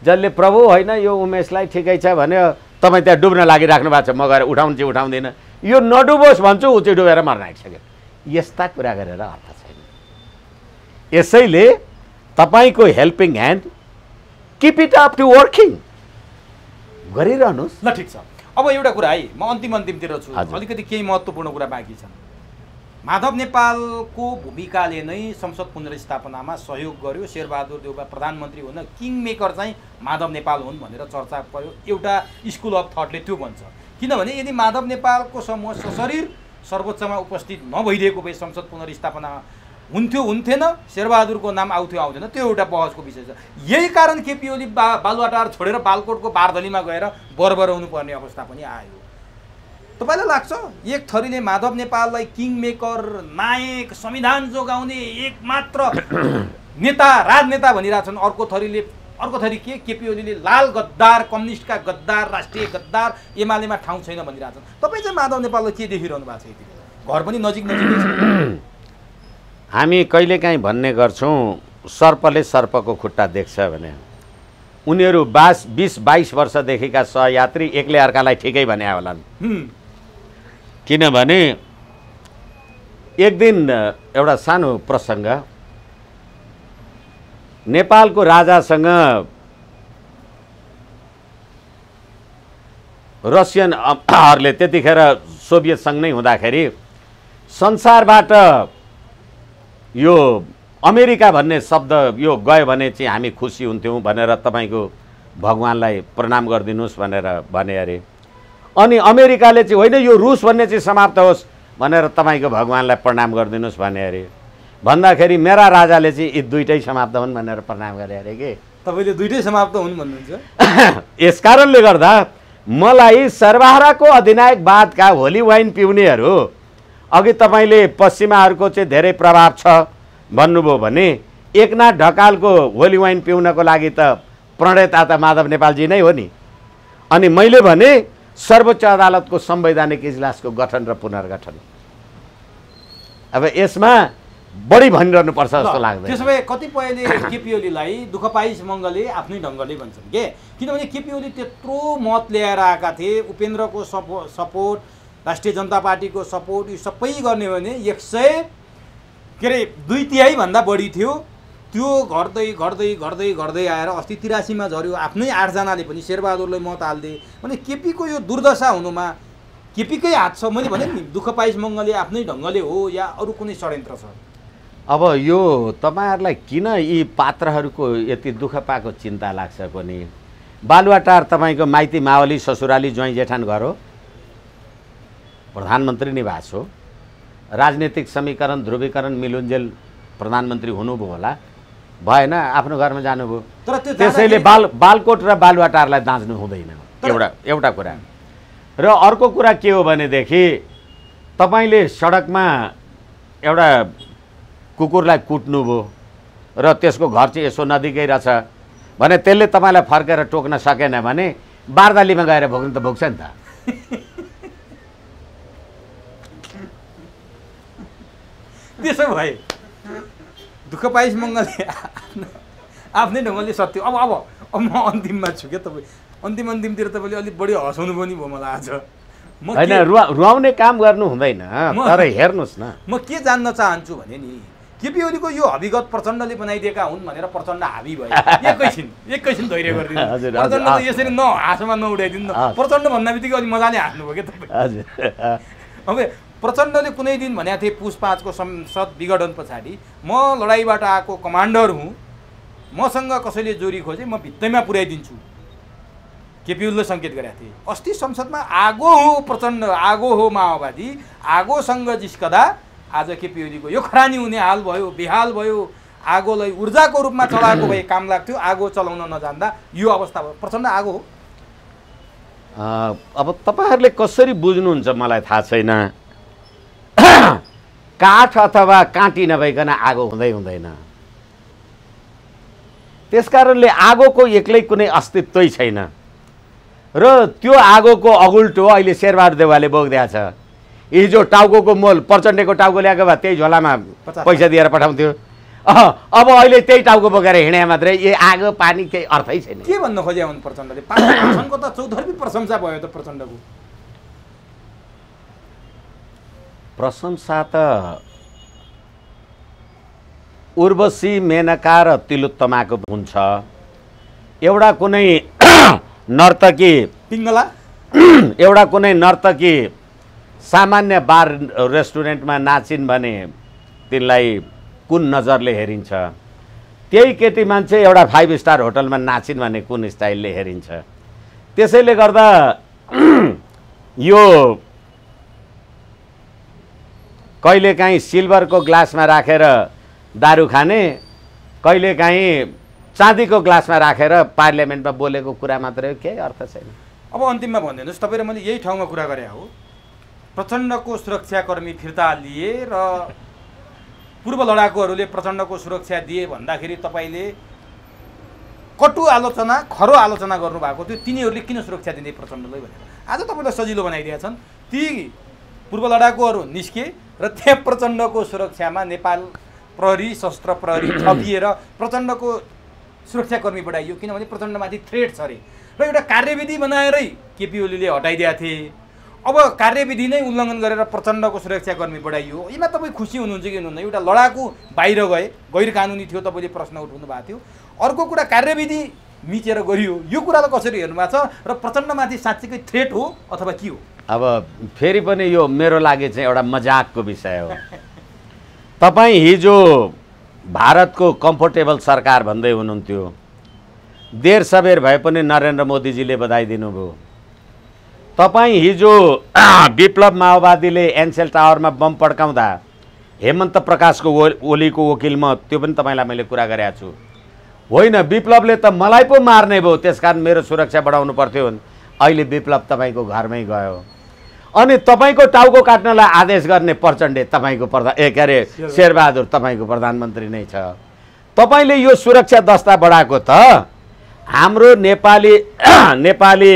जसले प्रभु होइन यो उमेशलाई ठिकै छ भने तपाईँ त्यहाँ डुब्न लागिराख्नु भएको छ, म गएर उठाउनु चाहिँ उठाउँदिनँ, यो नडुबोस् भन्छु, ऊ चाहिँ डुबेर मर्न आँटिसक्यो। यस्ता कुरा गरेर अर्थ छैन। यसैले तपाईँको helping hand, keep it up to working, गरिरहनुहोस्। ल ठिक छ। अब एउटा कुरा है, म अन्तिमतिर छु, अलिकति केही महत्त्वपूर्ण कुरा बाँकी छन्। माधव नेपालको भूमिकाले नै संसद पुनर्स्थापनामा सहयोग गर्यो। शेरबहादुर देउवा प्रधानमन्त्री हुन किङ मेकर चाहिँ माधव नेपाल हुन् भनेर चर्चा पर्यो। एउटा स्कुल अफ थटले त्यो भन्छ। किनभने यदि माधव नेपालको समूह सशरीर सर्वोच्चमा उपस्थित नभइदिएको भए संसद पुनर्स्थापना हुन्थेन, शेरबहादुरको नाम आउँथेन, त्यो एउटा बहसको विषय छ। यही कारण केपी ओली बालुवाटार छोडेर बालकोटको बारदलीमा गएर बरबर हुनुपर्ने अवस्था पनि आयो। तपाईँलाई लाग्छ एक थरीले माधव नेपाललाई किङ मेकर, नायक, संविधान जोगाउने एकमात्र नेता, राजनेता भनिरहेछन्, अर्को थरी के केपी ओलीले लाल गद्दार, कम्युनिस्टका गद्दार, राष्ट्रिय गद्दार, एमालेमा ठाउँ छैन भनिरहेछन्। तपाईँ चाहिँ माधव नेपाललाई के देखिरहनु भएको छ? यति बेला घर पनि नजिकै छ। हामी कहिलेकाहीँ भन्ने गर्छौँ सर्पले सर्पको खुट्टा देख्छ भने उनीहरू 20-22 वर्षदेखिका सहयात्री एकले अर्कालाई ठिकै भने होलान्। किनभने एक दिन एउटा सानो प्रसङ्ग, नेपालको राजासँग रसियनहरूले त्यतिखेर सोभियत सङ्घ नै हुँदाखेरि संसारबाट यो अमेरिका भन्ने शब्द यो गयो भने चाहिँ हामी खुसी हुन्थ्यौँ भनेर तपाईँको भगवान्लाई प्रणाम गरिदिनुहोस् भनेर भने अरे। अनि अमेरिकाले चाहिँ होइन यो रुस भन्ने चाहिँ समाप्त होस् भनेर तपाईँको भगवान्लाई प्रणाम गरिदिनुहोस् भने अरे। भन्दाखेरि मेरा राजाले चाहिँ यी दुइटै समाप्त हुन् भनेर प्रणाम गरे अरे कि। तपाईँले दुइटै समाप्त हुन् भन्नुहुन्छ? यस कारणले गर्दा मलाई सर्वहाराको अधिनायकवादका होली वाइन पिउनेहरू, अघि तपाईँले पश्चिमाहरूको चाहिँ धेरै प्रभाव छ भन्नुभयो भने एकनाथ ढकालको होली वाइन पिउनको लागि त प्रणेता त माधव नेपालजी नै हो नि। अनि मैले भने सर्वोच्च अदालतको संवैधानिक इजलासको गठन र पुनर्गठन। अब यसमा बढी भनिरहनुपर्छ जस्तो लाग्दैन। त्यसो भए कतिपयले केपी ओलीलाई दुःख पाइस मङ्गलले आफ्नै ढङ्गले भन्छन् के, किनभने केपी ओली त्यत्रो मत ल्याएर आएका थिए, उपेन्द्रको सपोर्ट, राष्ट्रिय जनता पार्टीको सपोर्ट, यो सबै गर्ने हो भने 2/3 भन्दा बढी थियो। त्यो घट्दै घट्दै घट्दै घट्दै आएर अस्ति 83मा झऱ्यो। आफ्नै 8 जनाले पनि शेरबहादुरलाई मत हाल्दे भने केपीको यो दुर्दशा हुनुमा केपीकै हात छ। मैले भने नि दुःख पाइस मङ्गलले आफ्नै ढङ्गले हो या अरू कुनै षड्यन्त्र छ? अब यो तपाईँहरूलाई किन यी पात्रहरूको यति दुःख पाएको चिन्ता लाग्छ कोनी? बालुवाटार तपाईँको माइती मावली ससुराली ज्वाइँ जेठान घर हो, प्रधानमन्त्री निवास हो, राजनीतिक समीकरण ध्रुवीकरण मिलुन्जेल प्रधानमन्त्री हुनुभयो होला, भएन आफ्नो घरमा जानुभयो। तर त्यसैले बालकोट र बालुवाटारलाई दाँच्नु हुँदैन एउटा कुरा। र अर्को कुरा के हो भनेदेखि तपाईँले सडकमा एउटा कुकुरलाई कुट्नुभयो र त्यसको घर चाहिँ यसो नजिकै रहेछ भने त्यसले तपाईँलाई फर्केर टोक्न सकेन भने बारदालीमा गएर भोग्नु त भोग्छ नि त। त्यसो भए दुःख पाइस मङ्गलले आफ्नै ढङ्गले सत्य। अब म अन्तिममा छु क्या, तपाईँ अन्तिमतिर तपाईँले अलिक बढी हँसाउनु पनि भयो मलाई आज। होइन, रुवाउने काम गर्नु हुँदैन, तर हेर्नुहोस् न। म के जान्न चाहन्छु भने नि केपी ओलीको यो हविगत प्रचण्डले बनाइदिएका हुन् भनेर प्रचण्ड हाबी भयो। एकैछिन धैर्य गरिदिनु। प्रचण्ड त यसरी हाँसोमा नउडाइदिनु न। प्रचण्ड भन्दा बित्तिकै अलि मजाले हाँस्नुभयो क्या तपाईँ। अब प्रचण्डले कुनै दिन भनेको थिए पुस 5 को संसद विघटन पछाडि म लडाइँबाट आएको कमान्डर हुँ, मसँग कसैले जोरी खोजे म भित्तैमा पुर्याइदिन्छु। केपी ओलीले सङ्केत गरेका थिए। अस्ति संसदमा आगो हो प्रचण्ड, आगो हो माओवादी, आगोसँग जिस्कदा आज केपी ओलीको यो खरानी हुने हाल भयो, बेहाल भयो। आगोलाई ऊर्जाको रूपमा चलाएको भए काम लाग्थ्यो, आगो चलाउन नजान्दा यो अवस्था भयो। प्रचण्ड आगो हो। अब तपाईँहरूले कसरी बुझ्नुहुन्छ मलाई थाहा छैन। काठ अथवा काँटी नभइकन आगो हुँदैन। त्यसकारणले आगोको एक्लै कुनै अस्तित्वै छैन र त्यो आगोको अगुल्टो अहिले शेरबहादुर देउवाले बोक्दैछ। हिजो टाउको मोल प्रचण्डको टाउको ल्याएको भए त्यही झोलामा पैसा दिएर पठाउँथ्यो। अब अहिले त्यही टाउको बोकेर हिँडे मात्रै। यो आगो पानी केही अर्थै छैन। के भन्न खोजे हुन् प्रचण्डले? भाषणको त चौधर्मी प्रशंसा भयो त प्रचण्डको। प्रशंसा त उर्वशी, मेनका र तिलोत्तमाको हुन्छ। एउटा कुनै नर्तकी पिङ्गला, एउटा कुनै नर्तकी सामान्य बार रेस्टुरेन्टमा नाचिन् भने तिनलाई कुन नजरले हेरिन्छ? त्यही केटी मान्छे एउटा 5 स्टार होटलमा नाचिन् भने कुन स्टाइलले हेरिन्छ? त्यसैले गर्दा यो कहिलेकाहीँ सिल्भरको ग्लासमा राखेर दारू खाने, कहिलेकाहीँ चाँदीको ग्लासमा राखेर पार्लियामेन्टमा बोलेको कुरा मात्रै हो, केही अर्थ छैन। अब अन्तिममा भनिदिनुहोस्, तपाईँ र मैले यही ठाउँमा कुरा गरे हो। प्रचण्डको सुरक्षाकर्मी फिर्ता लिए र पूर्व लडाकुहरूले प्रचण्डको सुरक्षा दिए भन्दाखेरि तपाईँले कटु आलोचना, खरो आलोचना गर्नुभएको थियो। तिनीहरूले किन सुरक्षा दिने प्रचण्डलाई भनेर आज तपाईँलाई सजिलो बनाइदिएका छन्। ती पूर्व लडाकुहरू निस्के र त्यहाँ प्रचण्डको सुरक्षामा नेपाल प्रहरी, सशस्त्र प्रहरी थपिएर प्रचण्डको सुरक्षाकर्मी बढाइयो, किनभने प्रचण्डमाथि थ्रेट छ अरे र एउटा कार्यविधि बनाएरै केपी ओलीले हटाइदिएका थिए। अब कार्यविधि नै उल्लङ्घन गरेर प्रचण्डको सुरक्षाकर्मी बढाइयो। यसमा तपाईँ खुसी हुनुहुन्छ कि हुनुहुन्न? एउटा लडाकु बाहिर गए, गैर कानुनी थियो, तपाईँले प्रश्न उठाउनु भएको थियो। अर्को कुरा कार्यविधि मिचेर गरियो, यो कुरालाई कसरी हेर्नुभएको छ र प्रचण्डमाथि साँच्चीकै थ्रेट हो अथवा के हो? अब फेरि पनि यो मेरो लागि चाहिँ एउटा मजाकको विषय हो। तपाईँ हिजो भारतको कम्फोर्टेबल सरकार भन्दै हुनुहुन्थ्यो। देर सबेर भए पनि नरेन्द्र मोदीजीले बधाई दिनुभयो। तपाईँ हिजो विप्लव माओवादीले एनसेल टावरमा बम पड्काउँदा हेमन्त प्रकाशको ओलीको वकिल म, त्यो पनि तपाईँलाई मैले कुरा गरेको छु। होइन, विप्लवले त मलाई पो मार्ने भयो, त्यसकारण मेरो सुरक्षा बढाउनु पर्थ्यो। अहिले विप्लव तपाईँको घरमै गयो अनि तपाईँको टाउको काट्नलाई आदेश गर्ने प्रचण्डे तपाईँको शेरबहादुर तपाईँको प्रधानमन्त्री नै छ। तपाईँले यो सुरक्षा दस्ता बढाएको त हाम्रो नेपाली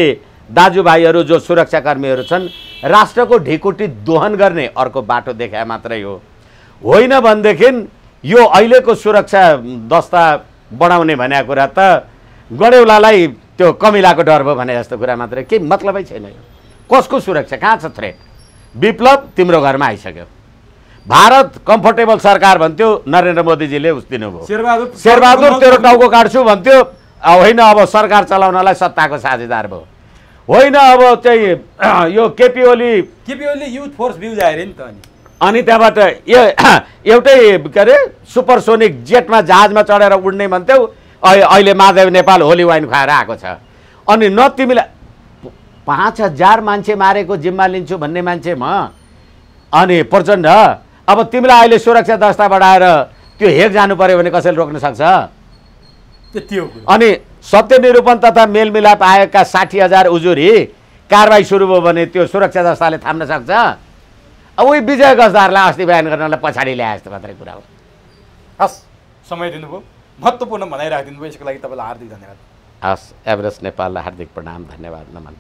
दाजुभाइहरू जो सुरक्षाकर्मीहरू छन् राष्ट्रको ढिकुटी दोहन गर्ने अर्को बाटो देखाए मात्रै हो। होइन भनेदेखि यो अहिलेको सुरक्षा दस्ता बढाउने भन्ने कुरा त गडेउलालाई त्यो कमिलाको डर भयो भने जस्तो कुरा मात्रै, केही मतलबै छैन। कसको सुरक्षा, कहाँ छ थ्रेट? विप्लव तिम्रो घरमा आइसक्यो। भारत कम्फोर्टेबल सरकार भन्थ्यो, नरेन्द्र मोदीजीले उस दिनुभयो। शेरबहादुर तेरो टाउको काट्छु भन्थ्यो, होइन अब सरकार चलाउनलाई सत्ताको साझेदार भयो। होइन, अब चाहिँ यो KP Oli youth force view जाएर नि त अनि त्यहाँबाट एउटै के अरे सुपरसोनिक जेटमा जहाजमा चढेर उड्ने भन्थ्यौ, अहिले माधव नेपाल होली वाइन खुवाएर आएको छ। अनि न तिमीलाई 5000 मान्छे मारेको जिम्मा लिन्छु भन्ने मान्छे म, अनि प्रचण्ड अब तिमीलाई अहिले सुरक्षा दस्ता बढाएर त्यो हेग जानु पर्यो भने कसैले रोक्न सक्छ? अनि सत्य निरूपण तथा मेलमिलाप आएका 60,000 उजुरी कारबाही सुरु भयो भने त्यो सुरक्षा दस्ताले थाम्न सक्छ? अब उही विजय गजदारलाई अस्ति बयान गर्नलाई पछाडि ल्याए जस्तो मात्रै कुरा हो। हस्, समय दिनुभयो, महत्त्वपूर्ण भनाइ राखिदिनु भयो, यसको लागि तपाईँलाई हार्दिक धन्यवाद। हस्, एभरेस्ट नेपाललाई हार्दिक प्रणाम, धन्यवाद, नमन।